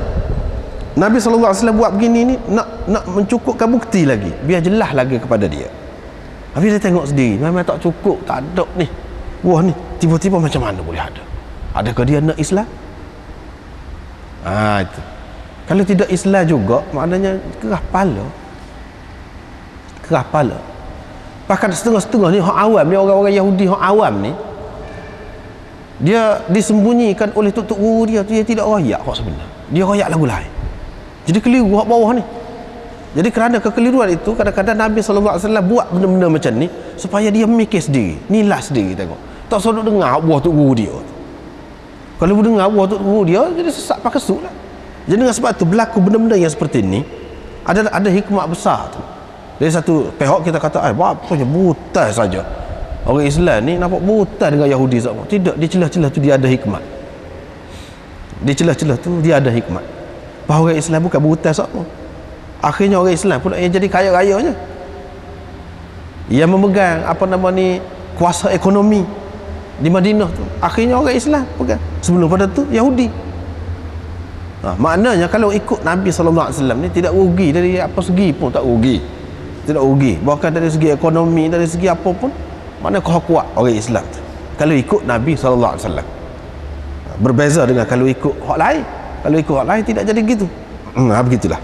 Nabi SAW buat begini ni nak mencukupkan bukti lagi, biar jelas lagi kepada dia. Tapi dia tengok sendiri, memang tak cukup, tak ada ni wah ni, tiba-tiba macam mana boleh ada? Adakah dia nak Islam? Itu. Kalau tidak Islam juga, maknanya kerah pala. Bahkan setengah-setengah ni hak awam ni, orang-orang Yahudi hak awam ni, dia disembunyikan oleh tok guru dia tidak royak hak sebenar. Dia royak lagu lain. Jadi keliru hak bawah ni. Jadi kerana kekeliruan itu, kadang-kadang Nabi SAW buat benda-benda macam ni supaya dia mikir sendiri, nilah sendiri, tengok. Tak selalu dengar buah tok guru dia. Kalau dengar buah tok guru dia, jadi sesak pakai kesuk lah. Jadi dengan sebab tu berlaku benda-benda yang seperti ni, ada hikmah besar tu. Dari satu pihak kita kata, bapanya buta saja. Orang Islam ni nampak buta dengan Yahudi sama. Tidak, di celah-celah tu dia ada hikmat. Di celah-celah tu dia ada hikmat. Bahawa orang Islam bukan buta sama. Akhirnya orang Islam pula yang jadi kaya-kayanya. Yang memegang kuasa ekonomi di Madinah tu. Akhirnya orang Islam pegang. Sebelum pada tu Yahudi. Maknanya kalau ikut Nabi SAW ni tidak rugi dari apa segi pun, tak rugi. Tidak rugi. Bahkan dari segi ekonomi, dari segi apa pun, mana kau kuat orang Islam tu kalau ikut Nabi SAW. Berbeza dengan kalau ikut hak lain. Kalau ikut hak lain tidak jadi gitu. Begitulah.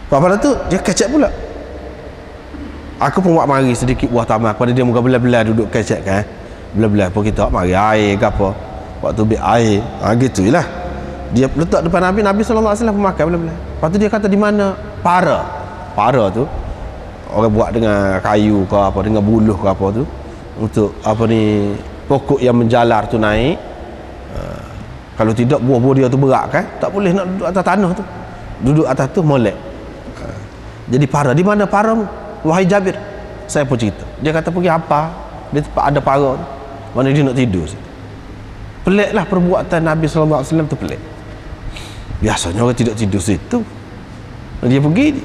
Pada tu dia kecek pula. Aku pun buat mari sedikit buah tamak pada dia, muka belah-belah duduk kecek kan. Belah-belah pun kita mari air ke apa, waktu ambil air, gitulah. Dia letak depan Nabi SAW makan belah-belah. Lepas tu dia kata, di mana para tu orang buat dengan kayu ke apa, dengan buluh ke apa tu, untuk pokok yang menjalar tu naik. Kalau tidak buah-buah dia tu berat kan, tak boleh nak duduk atas tanah tu. Duduk atas tu molek. Jadi para, di mana para? Wahai Jabir, saya pun cerita. Dia kata pergi apa? Di tempat ada para tu. Mana dia nak tidur. Peliklah perbuatan Nabi SAW tu, pelik. Biasanya orang tidak tidur situ. Dia pergi,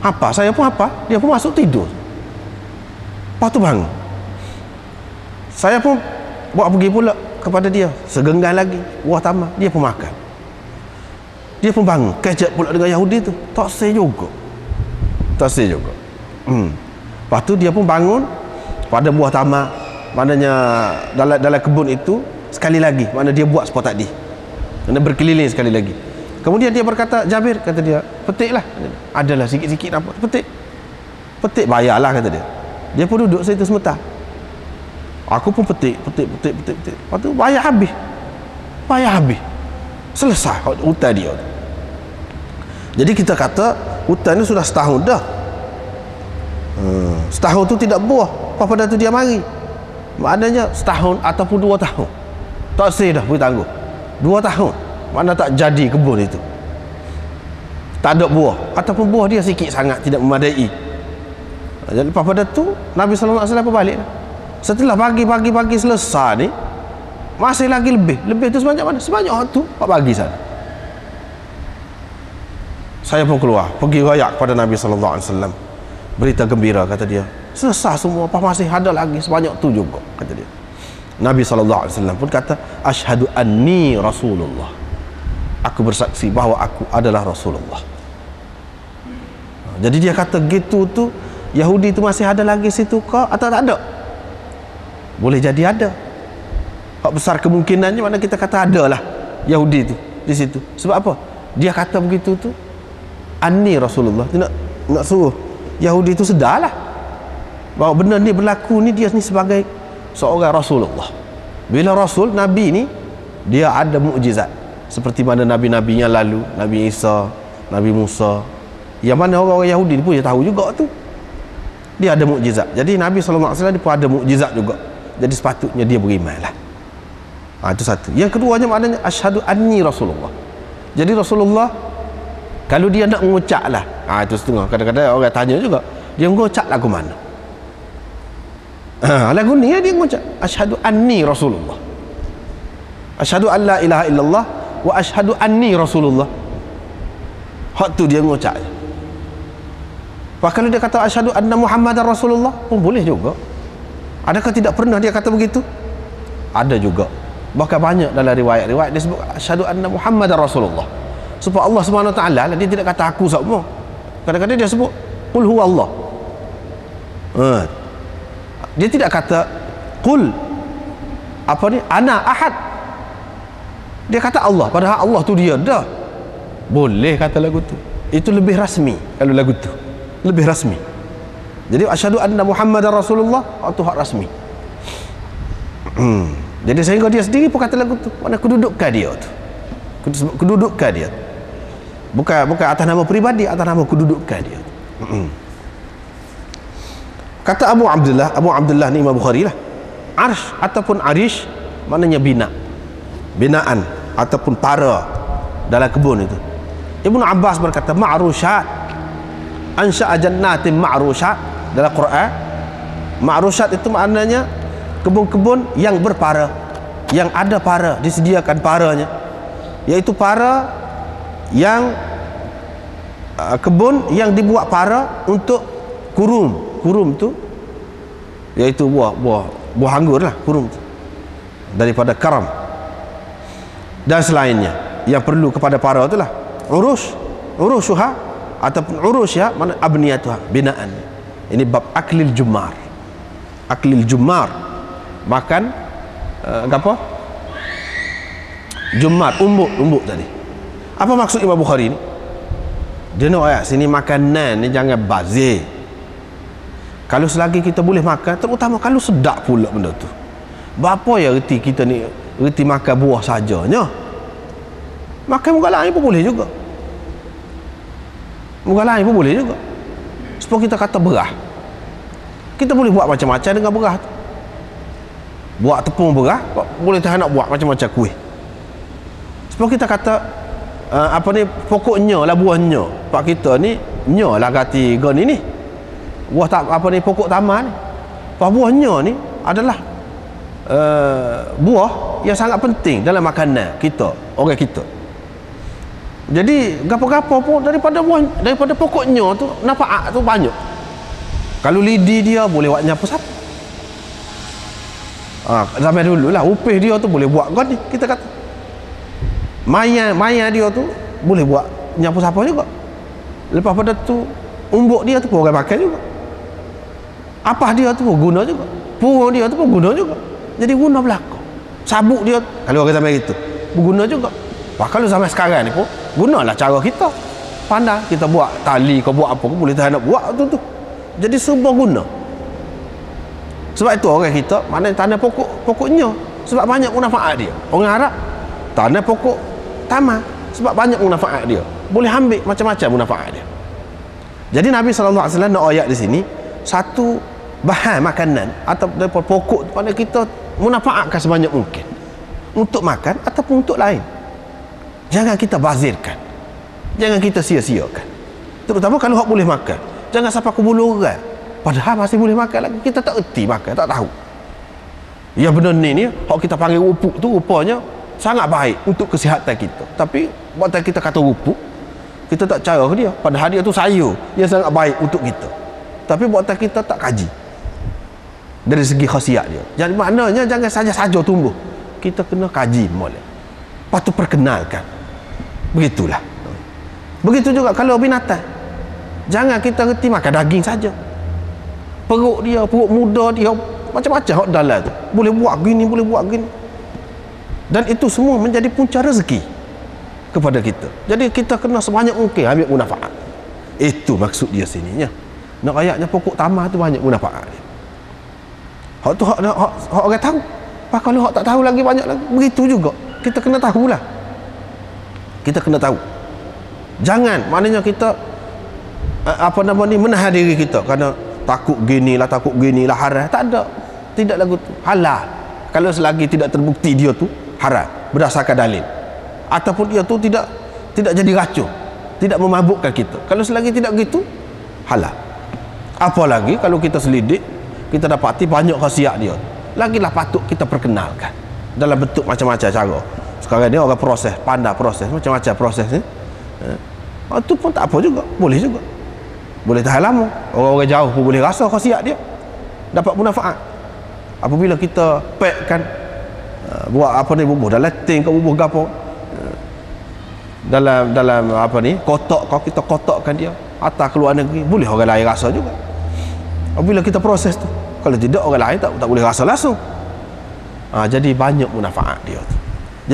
apa? Saya pun apa? Dia pun masuk tidur. Lepas tu bangun. Saya pun buat pergi pula kepada dia. Segenggan lagi, buah tamar. Dia pun makan. Dia pun bangun. Kejap pula dengan Yahudi tu. Tak say juga. Lepas tu dia pun bangun pada buah tamar. Maknanya dalam kebun itu sekali lagi, mana dia buat seperti tadi, mana berkeliling sekali lagi. Kemudian dia berkata, Jabir, kata dia, petiklah. Adalah sikit-sikit nampak, petik bayarlah, kata dia. Dia pun duduk situ sebentar. Aku pun petik. Lepas tu bayar habis. Selesai hutan dia. Jadi kita kata hutan ni sudah setahun dah. Setahun tu tidak buah, pada tu dia mari. Maknanya setahun ataupun 2 tahun. Tak sih dah boleh tangguh. 2 tahun. Mana tak jadi kebun itu. Tak ada buah ataupun buah dia sikit sangat, tidak memadai. Jadi pada tu Nabi sallallahu alaihi wasallam balik. Setelah pagi selesai ni, masih lagi lebih tu sebanyak mana? Sebanyak tu 4 pagi sana. Saya pun keluar pergi rayak kepada Nabi sallallahu alaihi wasallam. Berita gembira, kata dia. Selesai semua, apa masih ada lagi sebanyak tu juga, kata dia. Nabi sallallahu alaihi wasallam pun kata, asyhadu anni rasulullah. Aku bersaksi bahawa aku adalah Rasulullah. Jadi dia kata gitu tu, Yahudi tu masih ada lagi situ ke atau tak ada? Boleh jadi ada. Hak besar kemungkinannya mana kita kata ada lah Yahudi tu di situ. Sebab apa? Dia kata begitu tu, anni Rasulullah. Dia nak suruh Yahudi tu sedarlah bahawa benda ni berlaku ni, dia ni sebagai seorang Rasulullah. Bila Rasul, Nabi ni dia ada mukjizat seperti mana Nabi-Nabi yang lalu, Nabi Isa, Nabi Musa, yang mana orang-orang Yahudi pun dia tahu juga tu dia ada mukjizat. Jadi Nabi SAW dia pun ada mukjizat juga. Jadi sepatutnya dia beriman lah. Itu satu. Yang keduanya maknanya asyhadu anni Rasulullah. Jadi Rasulullah kalau dia nak mengucap lah, itu setengah. Kadang-kadang orang tanya juga, dia mengucap lagu mana? Lagu ni dia mengucap asyhadu anni Rasulullah. Asyhadu an la ilaha illallah wa asyhadu anni Rasulullah. Hak tu dia mengucap. Kalau dia kata asyhadu anna Muhammadar Rasulullah pun boleh juga. Adakah tidak pernah dia kata begitu? Ada juga. Bahkan banyak dalam riwayat-riwayat dia sebut asyhadu anna Muhammadar Rasulullah. Supaya Allah Subhanahu Wa Taala dia tidak kata aku semua. Kadang-kadang dia sebut qul huwallah. Dia tidak kata qul apa ni ana ahad. Dia kata Allah, padahal Allah tu dia dah. Boleh kata lagu tu. Itu lebih rasmi kalau lagu tu. Lebih rasmi. Jadi asyhadu anna Muhammadar Rasulullah itu hak rasmi. Jadi sehingga dia sendiri pun kata lagu tu, mana kedudukan dia tu. Kedudukan dia. Bukan atas nama peribadi, atas nama kedudukan dia. Kata Abu Abdullah ni Imam Bukhari lah. Arsh ataupun arish maknanya binaan ataupun para dalam kebun itu. Ibnu Abbas berkata ma'rusyat, ansya'a jannatin ma'rusyat. Dalam Quran ma'rusyat itu maknanya kebun-kebun yang berpara, yang ada para, disediakan paranya, iaitu para yang kebun yang dibuat para untuk kurum tu iaitu buah anggur lah, kurum tu daripada karam dan selainnya yang perlu kepada para itulah urusyuha ataupun urusya mana abniyatuha, binaan. Ini bab aklil jumar makan apa jumar, umbuk tadi. Apa maksud Imam Bukhari ni? Dia nak ayat sini makanan ni jangan bazir. Kalau selagi kita boleh makan, terutama kalau sedap pula benda tu. Berapa ya reti kita ni reti makan buah sajanya. Makan muka lain pun boleh juga. Muka lain pun boleh juga. Supaya kita kata berah, kita boleh buat macam-macam dengan berah tu. Buat tepung berah, boleh tahan nak buat macam-macam kuih. Supaya kita kata apa ni pokoknya lah buahnya. Pak kita ni nya lah kati goni ni. Buah tak apa ni pokok taman ni. Pak buahnya ni adalah buah yang sangat penting dalam makanan kita, orang kita. Jadi gapo-gapo pun daripada pokoknya tu nafaat tu banyak. Kalau lidi dia boleh buat nyapu sapu. Zaman dulu lah upih dia tu boleh buat goni kita kata. Maya dia tu boleh buat nyapu sapu juga. Lepas pada tu umbuk dia tu pun orang makan juga. Apah dia tu pun guna juga. Purung dia tu pun guna juga. Jadi guna belaka. Sabuk dia kalau orang zaman itu berguna juga. Wah, kalau zaman sekarang ni pun gunalah cara kita. Pandai kita buat tali kau buat apa kau boleh tahan nak buat tu. Jadi semua guna. Sebab itu orang kita mana tanah pokoknya sebab banyak manfaat dia. Orang Arab tanah pokok tamar sebab banyak manfaat dia. Boleh ambil macam-macam manfaat dia. Jadi Nabi SAW nak ayat di sini satu bahan makanan atau daripada pokok pada kita manfaatkan sebanyak mungkin untuk makan ataupun untuk lain. Jangan kita bazirkan, jangan kita sia-siakan, terutama kalau hak boleh makan. Jangan sampai kubur orang padahal masih boleh makan lagi, kita tak erti makan, tak tahu. Ya benar ni hak kita panggil rupuk tu rupanya sangat baik untuk kesihatan kita, tapi buatan kita kata rupuk, kita tak cara ke dia, padahal dia tu sayur yang sangat baik untuk kita, tapi buatan kita tak kaji dari segi khasiat dia. Jadi maknanya jangan saja-saja tumbuh, kita kena kaji molek, patut perkenalkan. Begitulah. Begitu juga kalau binatang, jangan kita reti makan daging saja. Perut dia, perut muda dia, macam-macam hak dalam tu, boleh buat gini, boleh buat gini, dan itu semua menjadi punca rezeki kepada kita. Jadi kita kena sebanyak mungkin ambil manfaat. Itu maksud dia sininya. Nak ayatnya pokok tamar tu banyak manfaat dia. Hak tu hak orang tahu. Pak kalau hak tak tahu lagi banyak lagi. Begitu juga. Kita kena tahulah. Kita kena tahu. Jangan maknanya kita menahan diri kita kerana takut ginilah haram. Tak ada. Tidak lagu tu. Halal. Kalau selagi tidak terbukti dia tu haram berdasarkan dalil. Ataupun dia tu tidak jadi racun, tidak memabukkan kita. Kalau selagi tidak gitu, halal. Apalagi kalau kita selidik, kita dapati banyak khasiat dia, lagilah patut kita perkenalkan dalam bentuk macam-macam cara. Sekarang ni orang proses, pandai proses, macam-macam proses ni. Itu pun tak apa juga, boleh juga, boleh tahan lama. Orang-orang jauh pun boleh rasa khasiat dia, dapat manfaat. Apabila kita packkan, buat apa ni, bubuh dalam tin ke bubuh gapo, dalam apa ni, kotak, kalau kita kotakkan dia atas keluar negeri, boleh orang lain rasa juga apabila kita proses tu. Kalau tidak, orang lain tak boleh rasa langsung. Jadi banyak manfaat dia tu.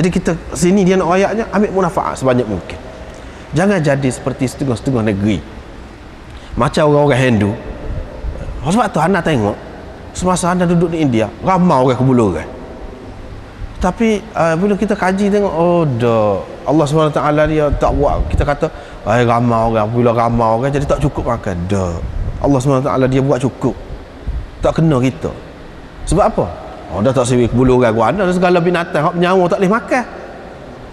Jadi kita sini dia nak ayatnya ambil manfaat sebanyak mungkin. Jangan jadi seperti setengah-setengah negeri macam orang-orang Hindu. Sebab tu anda tengok semasa anda duduk di India ramai orang kebuluran, tapi bila kita kaji tengok, oh dah Allah SWT dia tak buat, kita kata ramai orang, bila ramai orang jadi tak cukup makan. Dah Allah SWT dia buat cukup, tak kena kita. Sebab apa? Dah tak sewi kebuluran gua, anda segala binatang hak nyawa tak boleh makan.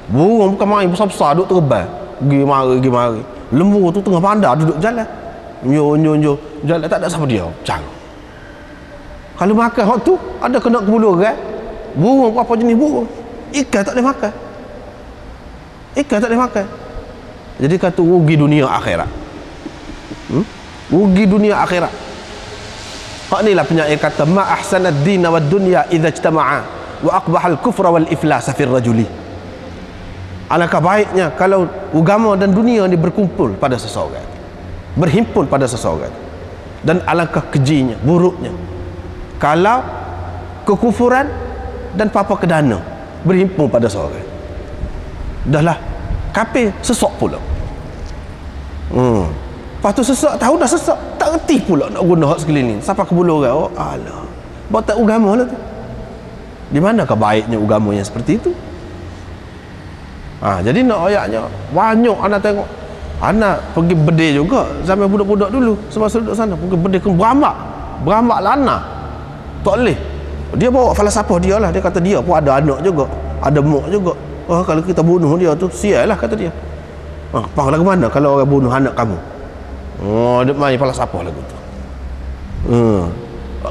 Burung bukan main besar-besar duduk terbang, pergi mari. Lembu tu tengah pandai duduk jalan, nyo jalan, tak ada siapa dia cang. Kalau makan hak tu ada kena kebuluran. Burung apa jenis burung, ikan tak boleh makan. Ikan tak boleh makan. Jadi kata rugi dunia akhirat. Rugi dunia akhirat. Hak inilah penyair kata ma ahsanad din wad dunya idza ijtama'a wa aqbahal kufra wal iflas fi rajuli. Alangkah baiknya kalau agama dan dunia ni berkumpul pada seseorang, berhimpun pada seseorang, dan alangkah kejinya, buruknya kalau kekufuran dan papa kedana berhimpun pada seorang. Dahlah kafir sesok pula. Lepas tu sesak, tahu dah sesak, tak reti pula nak guna hak sekeliling sampai ke bulu orang. Oh alah, buat tak agama lah tu. Di manakah baiknya agama yang seperti itu? Jadi nak ayatnya banyak anak tengok. Anak pergi berde juga zaman budak-budak dulu, semasa duduk sana pergi berde ke berambak lana. Tak boleh. Dia bawa falsafah dia lah. Dia kata dia pun ada anak juga, ada mak juga. Kalau kita bunuh dia tu sial lah, kata dia. Lagu mana kalau orang bunuh anak kamu? Dia main falsafah lagu tu.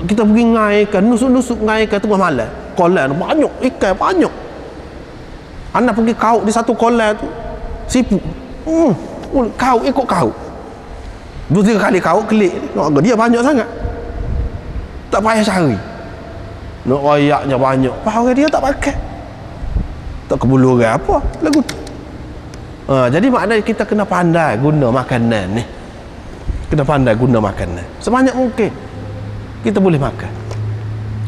Kita pergi ngaikan, nusuk-nusuk ngaikan tengah malam, kolam banyak ikan, banyak. Anak pergi kau di satu kolam tu, siput. Kau ikut kau 2-3 kali kau kelik, dia banyak sangat, tak payah cari. Nak ayaknya banyak, orang dia tak pakai, tak kebuluran apa lagu tu. Jadi maknanya kita kena pandai guna makanan ni, kena pandai guna makanan sebanyak mungkin. Kita boleh makan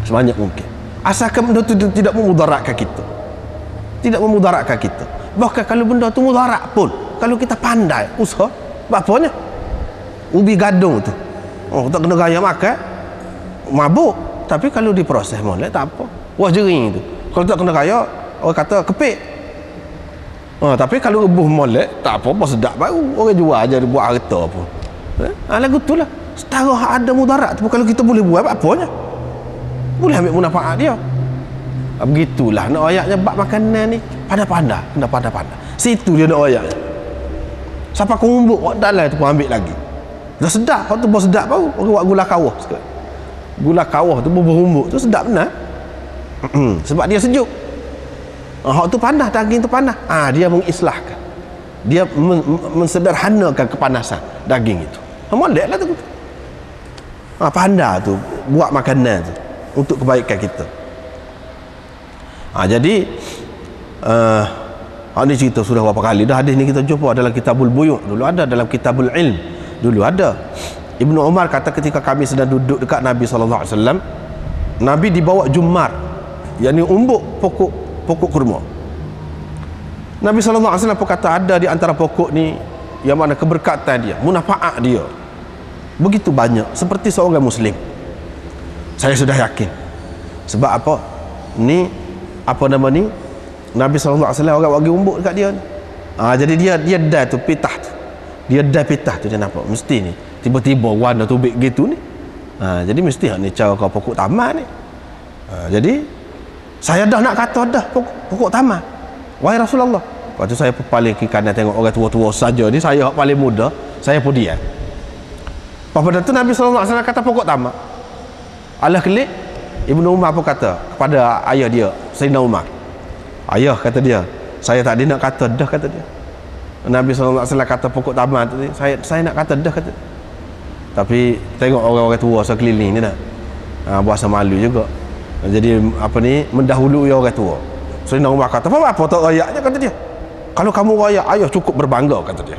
sebanyak mungkin, asalkan benda tu tidak memudaratkan kita, tidak memudaratkan kita. Bahkan kalau benda tu mudarat pun, kalau kita pandai usaha, bapanya ubi gadung tu, tak kena gaya makan, mabuk, tapi kalau diproses molek tak apa. Wah jering tu. Kalau tak kena kaya, orang kata kepik. Tapi kalau rebuh molek tak apa sedap baru. Orang jual aja buat harta pun. Lagu tu lah. Setara ada mudarat tu. Kalau kita boleh buat apa-apanya. Boleh ambil manfaat dia. Begitulah nak ayatnya bab makanan ni. Pandai-pandai, kena pandai-pandai. Situ dia nak ayatnya. Siapa kumbuk kat dalam tu pun ambil lagi. Dah sedap, hak tu pun sedap baru. Orang buat gula kawah sekarang. Gula kawah tu berhumbuk tu sedap benar. Sebab dia sejuk. Hak tu panas, daging tu panas. Dia mengislahkan. Dia mensederhanakan kepanasan daging itu. Moleklah tu. Pandai tu buat makanan tu untuk kebaikan kita. Jadi ni cerita sudah berapa kali dah. Hadis ni kita jumpa dalam Kitabul Buyu' dulu ada, dalam Kitabul Ilm dulu ada. Ibnu Umar kata ketika kami sedang duduk dekat Nabi SAW, Nabi dibawa jumar, yakni umbuk pokok kurma. Nabi SAW pun kata ada di antara pokok ni yang mana keberkatan dia, manfaat dia begitu banyak seperti seorang muslim. Saya sudah yakin. Sebab apa? Ni apa nama ni? Nabi SAW orang bagi umbuk dekat dia ni. Jadi dia dah tu pitah tu. Dia dah pitah tu dia nampak. Mesti ni tiba-tiba warna tubik gitu ni. Jadi mesti ni cara kau pokok taman ni. Jadi saya dah nak kata dah pokok taman. Wahai Rasulullah. Lepas tu saya paling ke kanan tengok orang tua-tua saja ni, saya paling muda, saya pun diam. Pada tu Nabi SAW kata pokok taman. Alah kelik, Ibnu Umar pun kata kepada ayah dia, Sayyidina Umar. Ayah, kata dia, saya tak ada nak kata dah, kata dia. Nabi SAW kata pokok taman tu, saya nak kata dah, kata. Tapi tengok orang-orang tua sekeliling ni dah. Bahasa malu juga. Jadi apa ni, mendahului orang tua. Sayyidina Umar kata, apa tak rayaknya, kata dia. Kalau kamu rayak, ayah cukup berbangga, kata dia.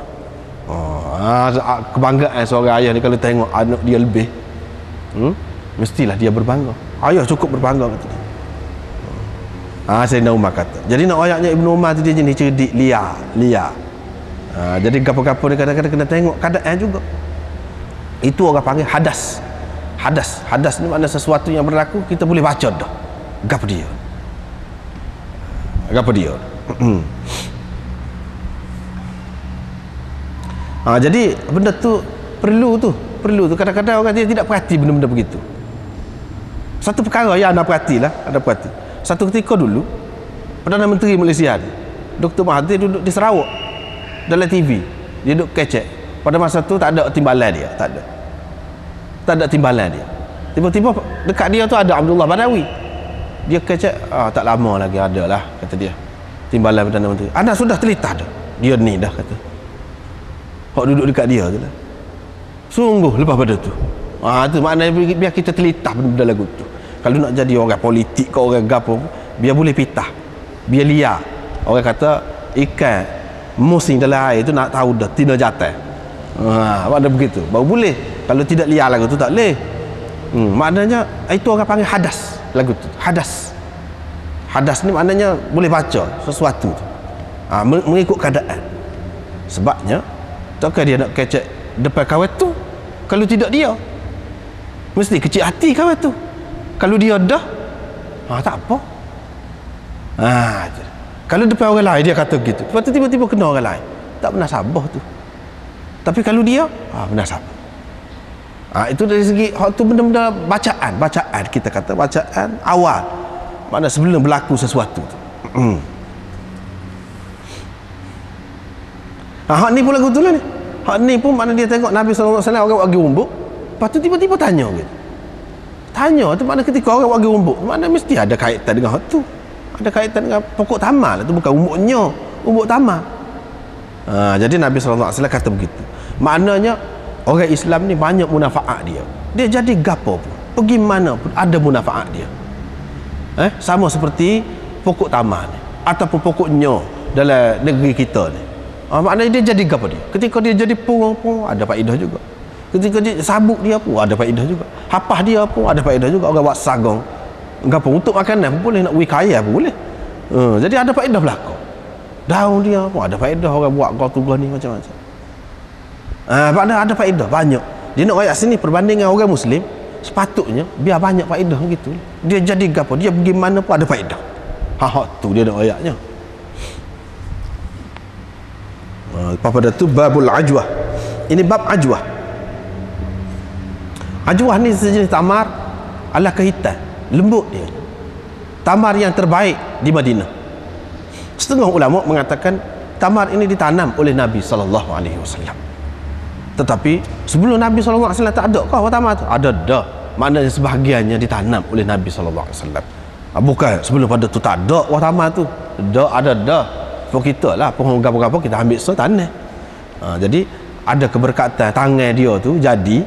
Kebanggaan seorang ayah ni kalau tengok anak dia lebih, mestilah dia berbangga. Ayah cukup berbangga, kata dia. Sayyidina Umar kata. Jadi nak ayatnya Ibnu Umar tu dia jenis cerdik liar. Jadi gapo-gapo ni kadang-kadang kena tengok keadaan juga. Itu orang panggil hadas. Hadas ni makna sesuatu yang berlaku kita boleh baca dah. Gapo dia. Jadi benda tu perlu tu kadang-kadang orang dia tidak perhati benda-benda begitu. Satu perkara yang anda perhati. Satu ketika dulu Perdana Menteri Malaysia Dr. Mahathir duduk di Sarawak dalam TV, dia duduk kecek. Pada masa tu tak ada timbalan dia, tak ada timbalan dia. Tiba-tiba dekat dia tu ada Abdullah Badawi. Dia kecek, tak lama lagi ada lah, kata dia, timbalan Perdana Menteri. Anda sudah telitah dah, dia ni dah, kata. Hak duduk dekat dia tu lah. Sungguh lepas pada tu. Tu maknanya biar kita telitah benda lagu tu. Kalau nak jadi orang politik ke orang gapo, biar boleh pitah, biar liar. Orang kata ikan musing dalam air tu nak tahu dah tina jatuh. Makna begitu baru boleh. Kalau tidak liar lagu tu tak boleh. Maknanya itu orang panggil hadas lagu tu. Hadas ni maknanya boleh baca sesuatu tu. Mengikut keadaan. Sebabnya takkan dia nak kecek depan kawan tu. Kalau tidak dia mesti kecil hati kawan tu. Kalau dia dah tak apa. Kalau depan orang lain dia kata gitu, lepas tu tiba-tiba kena orang lain, tak pernah sabar tu. Tapi kalau dia pernah sabar. Itu dari segi tu benda-benda bacaan kita kata bacaan awal, makna sebelum berlaku sesuatu tu. Hak ni pun lagu tu lah ni. Hak ni pun makna dia tengok Nabi SAW orang bagi umbuk, lepas tu tiba-tiba tanya gitu. Tanya tu makna ketika orang bagi umbuk, makna mesti ada kaitan dengan hak tu. Ada kaitan dengan pokok taman lah tu, bukan umbuknya, umbuk taman. Jadi Nabi SAW kata begitu. Maknanya orang Islam ni banyak manfaat dia. Dia jadi gapo pun, pergi mana pun ada manfaat dia. Sama seperti pokok taman ni, ataupun pokoknya dalam negeri kita ni. Maknanya dia jadi gapo dia. Ketika dia jadi pun ada faedah juga. Ketika dia sabuk dia pun ada faedah juga. Hapah dia pun ada faedah juga. Orang buat sagong gapo untuk makanan pun boleh, nak wikaya pun boleh. Jadi ada faedah belaka. Daun dia pun ada faedah. Orang buat kau tugas ni macam-macam. Ada faedah banyak. Dia nak ayat sini perbandingan orang Muslim sepatutnya biar banyak faedah gitu. Dia jadi gapo, dia pergi mana pun ada faedah. Tu dia nak ayatnya. Pada tu babul ajwah. Ini bab ajwah. Ajwah ni sejenis tamar ala kehitan, lembut dia. Tamar yang terbaik di Madinah. Setengah ulama mengatakan tamar ini ditanam oleh Nabi SAW. Tetapi sebelum Nabi SAW tak ada kau tamar tu? Ada dah. Maknanya sebahagiannya ditanam oleh Nabi SAW. Bukan sebelum pada tu tak ada tamar tu. Ada dah. Pok kita lah, pohon apa-apa kita ambil tanam. Jadi ada keberkatan tangan dia tu jadi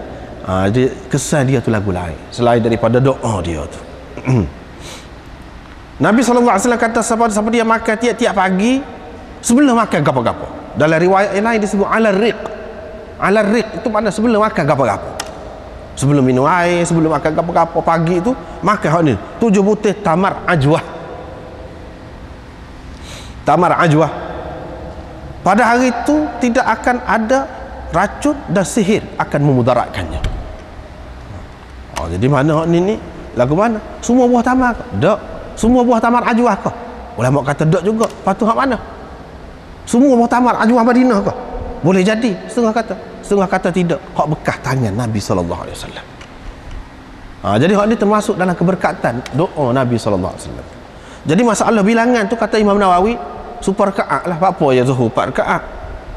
kesan dia tu lagu lain selain daripada doa dia tu. Nabi SAW kata siapa dia makan tiap-tiap pagi sebelum makan gapo-gapo. Dalam riwayat yang lain disebut ala riq. Ala riq itu makna sebelum makan gapo-gapo. Sebelum minum air, sebelum makan gapo-gapo pagi itu makan hak ni 7 butir tamar ajwah. Tamar ajwah. Pada hari itu tidak akan ada racun dan sihir akan memudaratkannya. Jadi mana hak ni lagu mana? Semua buah tamar ke? Tak. Semua buah tamar ajwah ke? Ulama kata tak juga. Patut hak mana? Semua buah tamar ajwah Madinah ke? Boleh jadi. Setengah kata tidak. Hak bekas tangan Nabi SAW. Jadi hak ni termasuk dalam keberkatan doa Nabi SAW. Jadi masalah bilangan tu kata Imam Nawawi super rakaat lah. Apa ya Zuhur 4 rakaat,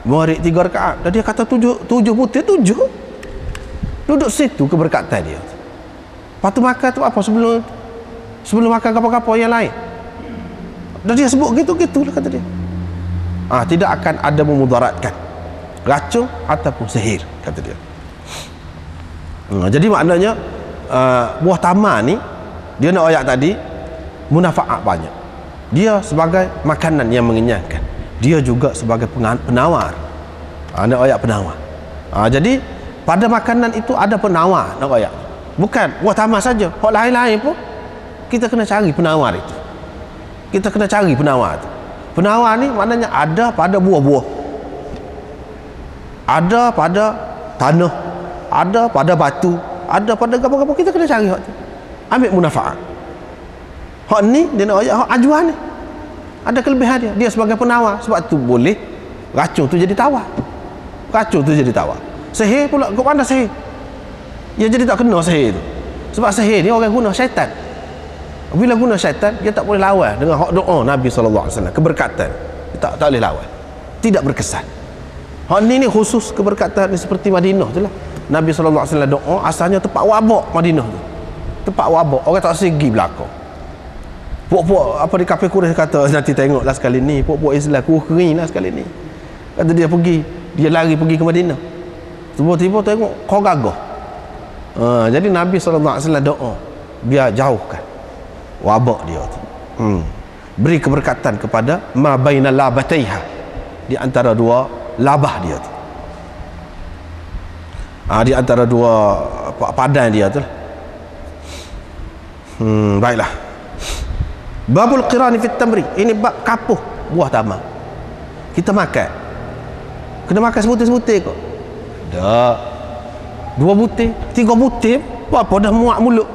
Maghrib 3 rakaat. Dan dia kata 7 butir 7. Duduk situ keberkatan dia. Lepas tu makan tu apa sebelum makan apa-apa yang lain. Dan dia sebut gitu lah kata dia. Tidak akan ada memudaratkan racun ataupun sihir kata dia. Jadi maknanya buah tamar ni dia nak ayat tadi munafaat banyak. Dia sebagai makanan yang mengenyangkan. Dia juga sebagai penawar. Nak ayat penawar. Jadi pada makanan itu ada penawar nak ayat. Bukan buah tamar saja, hak lain-lain pun kita kena cari penawar itu. Kita kena cari penawar itu. Penawar ni maknanya ada pada buah-buah, ada pada tanah, ada pada batu, ada pada apa-apa. Kita kena cari hak tu. Ambil munafaat. Hak ni dia nak ayat hak ajwah ni. Ada kelebihan dia. Dia sebagai penawar. Sebab tu boleh racun tu jadi tawar. Racun tu jadi tawar. Sihir pula, kau pandai sihir. Dia jadi tak kena sihir tu. Sebab sihir ni orang guna syaitan. Bila guna syaitan, dia tak boleh lawan dengan hak doa Nabi SAW. Keberkatan. Dia tak boleh lawan. Tidak berkesan. Hak ni khusus keberkatan ni seperti Madinah tu lah. Nabi SAW doa asalnya tempat wabak Madinah tu. Tempat wabak. Orang tak segi belakang. Puak-puak apa di kafe Quraisy kata nanti tengoklah sekali ni. Puak-puak Islam kering lah sekali ni. Kata dia pergi. Dia lari pergi ke Madinah. Tiba-tiba tengok kau gagah. Jadi Nabi SAW doa biar jauhkan wabak dia tu. Beri keberkatan kepada ma baina labataiha, di antara dua labah dia tu. Di antara dua padan dia tu lah. Baiklah. Babul qirani fit tamri. Ini bab kapuh buah tamar. Kita makan. Kena makan sebutir-sebutir kok. Tak. 2 butir, 3 butir, apa dah muak mulut.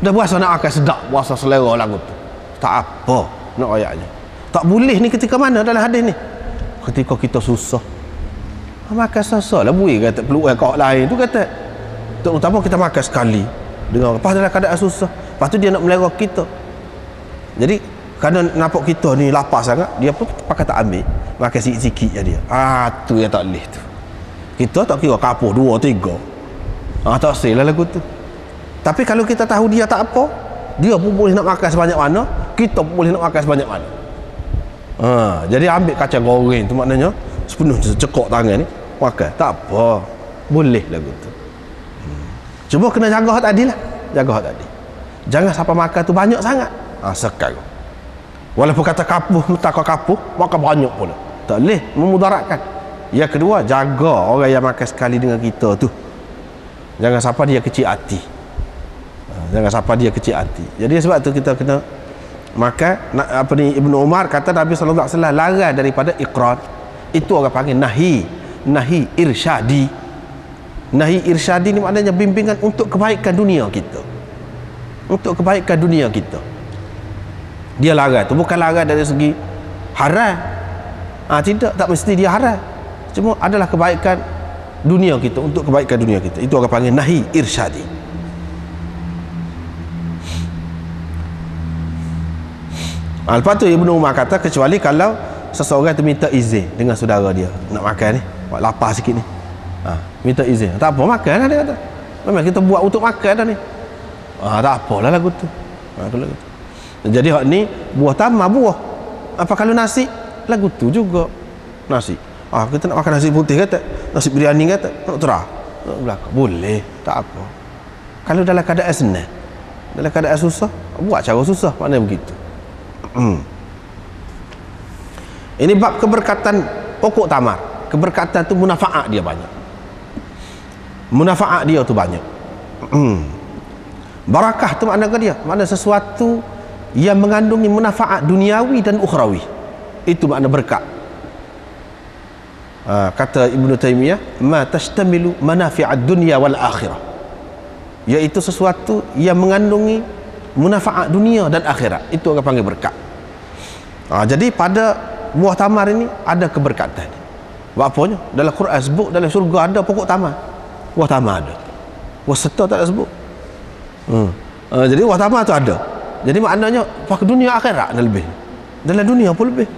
Dah berasa nak akan sedap, berasa selera lagu tu. Tak apa nak ayatnya. Tak boleh ni ketika mana dalam hadis ni? Ketika kita susah. Makan susah lah buih kata peluang kau lain tu kata. Terutama kita makan sekali dengan lepas dalam keadaan susah. Lepas tu dia nak melera kita. Jadi kerana nampak kita ni lapar sangat, dia pun pakai tak ambil, makan sikit-sikit je dia. Tu yang tak boleh tu. Kita tak kira kapuh 2, 3. Tak sel lah lagu tu. Tapi kalau kita tahu dia tak apa, dia pun boleh nak makan sebanyak mana, kita pun boleh nak makan sebanyak mana. Jadi ambil kacang goreng tu maknanya sepenuh cekok tangan ni makan, tak apa, boleh lagu tu. Cuma kena jaga hak tadi lah. Jaga hak tadi. Jangan sampai makan tu banyak sangat. Sekarang walaupun kata kapuh, tak kapuh, makan banyak pula tak boleh, memudaratkan. Yang kedua, jaga orang yang makan sekali dengan kita tu. Jangan sampai dia kecil hati. Jangan sampai dia kecil hati. Jadi sebab tu kita kena makan. Apa ni, Ibnu Umar kata Nabi SAW larang daripada iqrar. Itu orang panggil nahi irsyadi. Nahi irsyadi ni maknanya bimbingan untuk kebaikan dunia kita, untuk kebaikan dunia kita. Dia larang tu bukan larang dari segi haram. Tidak, tak mesti dia haram, cuma adalah kebaikan dunia kita, untuk kebaikan dunia kita. Itu orang panggil nahi irsyadi. Lepas tu Ibnu Umar kata, kecuali kalau seseorang tu minta izin dengan saudara dia nak makan ni, buat lapar sikit ni, minta izin, tak apa makan lah, dia kata memang kita buat untuk makan dah ni, tak apalah lagu tu. Jadi hak ni buah tamar, buah apa kalau nasi lagu tu juga nasi, kita nak makan nasi putih kata, nasi biryani kata, nak terah nak belakang boleh, tak apa. Kalau dalam keadaan senang, dalam keadaan susah, buat cara susah, maknanya begitu. Ini bab keberkatan pokok tamar. Keberkatan tu munafaat dia banyak, munafaat dia tu banyak. Barakah tu makna dia, makna sesuatu yang mengandungi munafaat duniawi dan ukhrawi. Itu makna berkat. Kata Ibnu Taimiyah, ma tashtamilu manafi'ad dunya wal akhirah, iaitu sesuatu yang mengandungi munafaat dunia dan akhirat. Itu orang panggil berkat. Jadi pada buah tamar ini ada keberkatan. Apanya? Dalam Quran sebut dalam syurga ada pokok tamar. Buah tamar ada. Buah serta tak ada sebut. Jadi buah tamar tu ada. Jadi maknanya pakai dunia akhirat dah lebih. Dalam dunia pun lebih,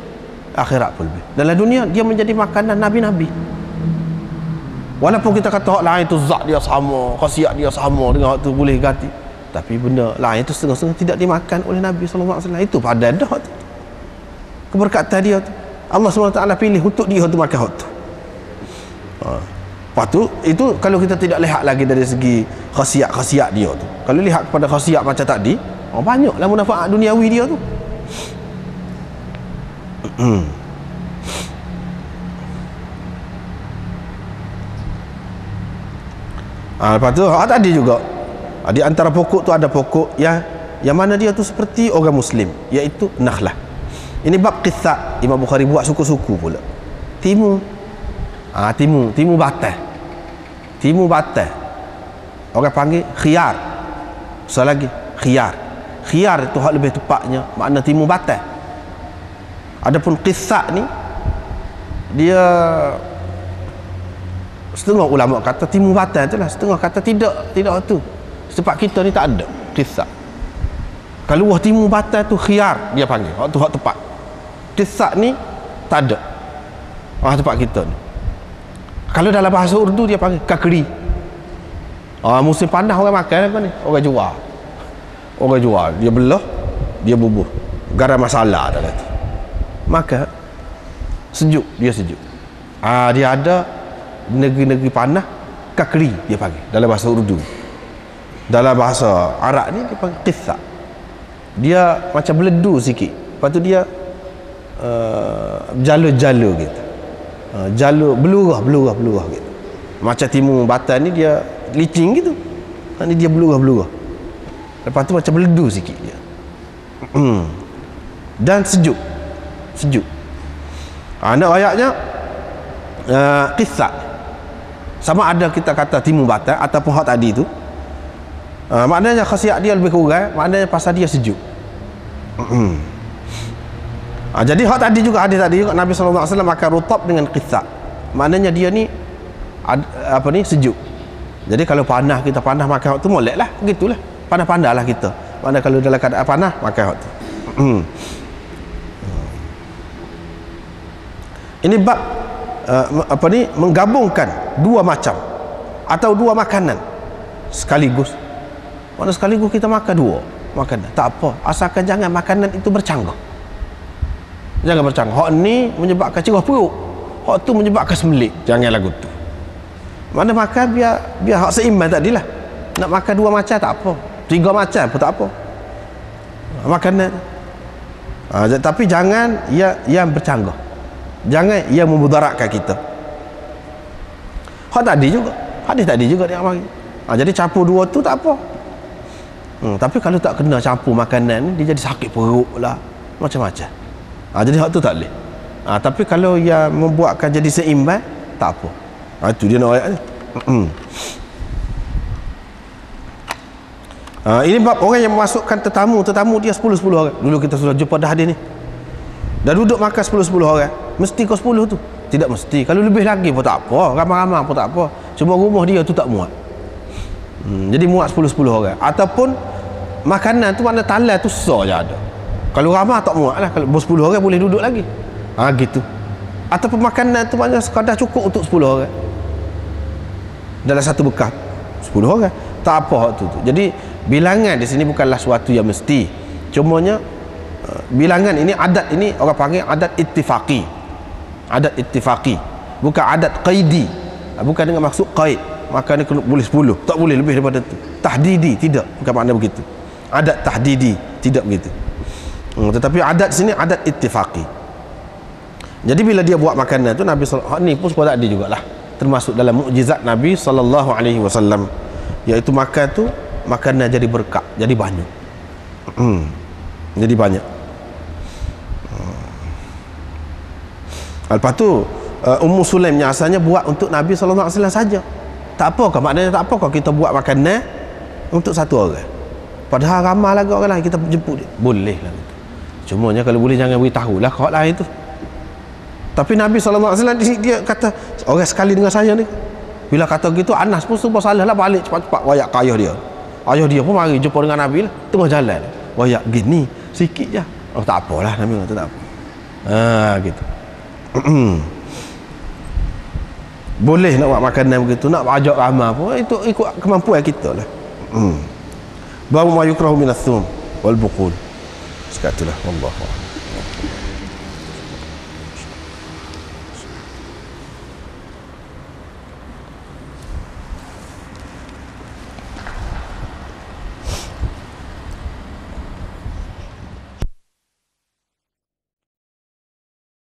akhirat pun lebih. Dalam dunia dia menjadi makanan nabi-nabi. Walaupun kita kata hak lain tu zat dia sama, khasiat dia sama dengan hak tu boleh ganti, tapi benda lain tu setengah-setengah tidak dimakan oleh Nabi sallallahu alaihi wasallam. Itu padan dah tu. Keberkatan dia tu, Allah SWT pilih untuk dia tu makan hak tu. Lepas tu, itu kalau kita tidak lihat lagi dari segi khasiat-khasiat dia tu. Kalau lihat kepada khasiat macam tadi, banyaklah manfaat duniawi dia tu. Lepas tu tadi juga di antara pokok tu ada pokok yang mana dia tu seperti orang Muslim, iaitu nakhlah. Ini bab kisah Imam Bukhari buat suku-suku pula. Timu batal. Timu batal. Orang panggil khiyar. Soal lagi khiyar. Khiyar itu hak lebih tepatnya makna timu batal. Adapun kisah ni dia setengah ulama kata timu batal itulah, setengah kata tidak tu. Sebab kita ni tak ada kisah. Kalau wah timu batal tu khiyar dia panggil. Hak tu hak tepat. Kisah ni tak ada. Tempat kita ni. Kalau dalam bahasa Urdu dia panggil kakri. Musim panas orang makan apa ni? Orang jual. Dia belah, dia bubuh. Garam masalah dah kata. Maka sejuk, dia sejuk. Dia ada negeri-negeri panas, kakri dia panggil dalam bahasa Urdu. Dalam bahasa Arab ni dia panggil kisah. Dia macam beledu sikit. Lepas tu dia jala-jala gitu. Jala belurah gitu. Macam timu batal ni dia licin gitu. Ni dia belurah. Lepas tu macam beledu sikit dia. Dan sejuk. Nak ayatnya kisah. Sama ada kita kata timu batal ataupun hak tadi tu. Maknanya khasiat dia lebih kurang, maknanya pasal dia sejuk. Jadi hak tadi juga, hadis tadi juga Nabi sallallahu alaihi wasallam makan rutab dengan kisah. Maknanya dia ni sejuk. Jadi kalau panas, kita panas makan hak tu molek lah, gitulah. Panas-panas lah kita. Mana kalau dalam keadaan panas makan hak tu. Ini bab menggabungkan dua macam atau dua makanan sekaligus. Mana sekaligus kita makan dua makanan, tak apa, asalkan jangan makanan itu bercanggah. Jangan bercanggah. Hak ni menyebabkan cerah perut, hak tu menyebabkan semelik. Jangan lagu tu. Mana makan biar hak seimbang tadilah. Nak makan dua macam tak apa, tiga macam pun tak apa makanan. Tapi jangan yang bercanggah, jangan yang memudaratkan kita. Hak tadi juga, hadis tadi juga dia bagi. Jadi campur dua tu tak apa. Tapi kalau tak kena campur makanan, dia jadi sakit perut lah, macam-macam. Jadi hak tu tak boleh. Tapi kalau yang membuatkan jadi seimbang, tak apa. Itu dia nak ayat ni. Ini bab orang yang memasukkan tetamu dia 10 orang. Dulu kita sudah jumpa dah hadis ni. Dah duduk makan 10 orang, mesti kau 10 tu? Tidak mesti. Kalau lebih lagi pun tak apa, ramai-ramai pun tak apa. Cuma rumah dia tu tak muat. Jadi muat 10 orang. Ataupun makanan tu mana talai tu sah je ada. Kalau ramai tak muat lah. Kalau 10 orang boleh duduk lagi. Gitu. Ataupun makanan tu mana sekadar cukup untuk 10 orang. Dalam satu bekas 10 orang. Tak apa tu. Jadi bilangan di sini bukanlah suatu yang mesti. Cumanya bilangan ini, adat ini orang panggil adat ittifaqi. Adat ittifaqi. Bukan adat qaidi. Bukan dengan maksud qaid. Maka ni boleh 10. Tak boleh lebih daripada tu. Tahdidi. Tidak. Bukan makna begitu. Adat tahdidi. Tidak begitu. Tetapi adat sini adat ittifaqi. Jadi bila dia buat makanan tu, Nabi sallallahu ni pun sepatutnya ada jugalah, termasuk dalam mukjizat Nabi sallallahu alaihi wasallam, iaitu makan tu makanan jadi berkah, jadi banyak. Jadi banyak. Lepas tu Ummu Sulaim yang asalnya buat untuk Nabi sallallahu alaihi wasallam saja. Tak apakah maknanya, tak apakah kita buat makanan untuk satu orang, padahal ramai lagi orang lain kita jemput dia, boleh lah. Cumanya kalau boleh jangan beritahu lah kat lain tu. Tapi Nabi SAW dia kata orang sekali dengan saya ni. Bila kata gitu, Anas pun serba salah lah, balik cepat-cepat wayak ke ayah dia. Ayah dia pun mari jumpa dengan Nabi lah, tengah jalan wayak gini sikit je. Tak apalah, Nabi kata tak apa. Gitu. Boleh nak buat makanan begitu, nak ajak ramai pun itu ikut kemampuan kita lah. Baru ma yukrahu minath thum wal buqul. Sekatulah, wallahu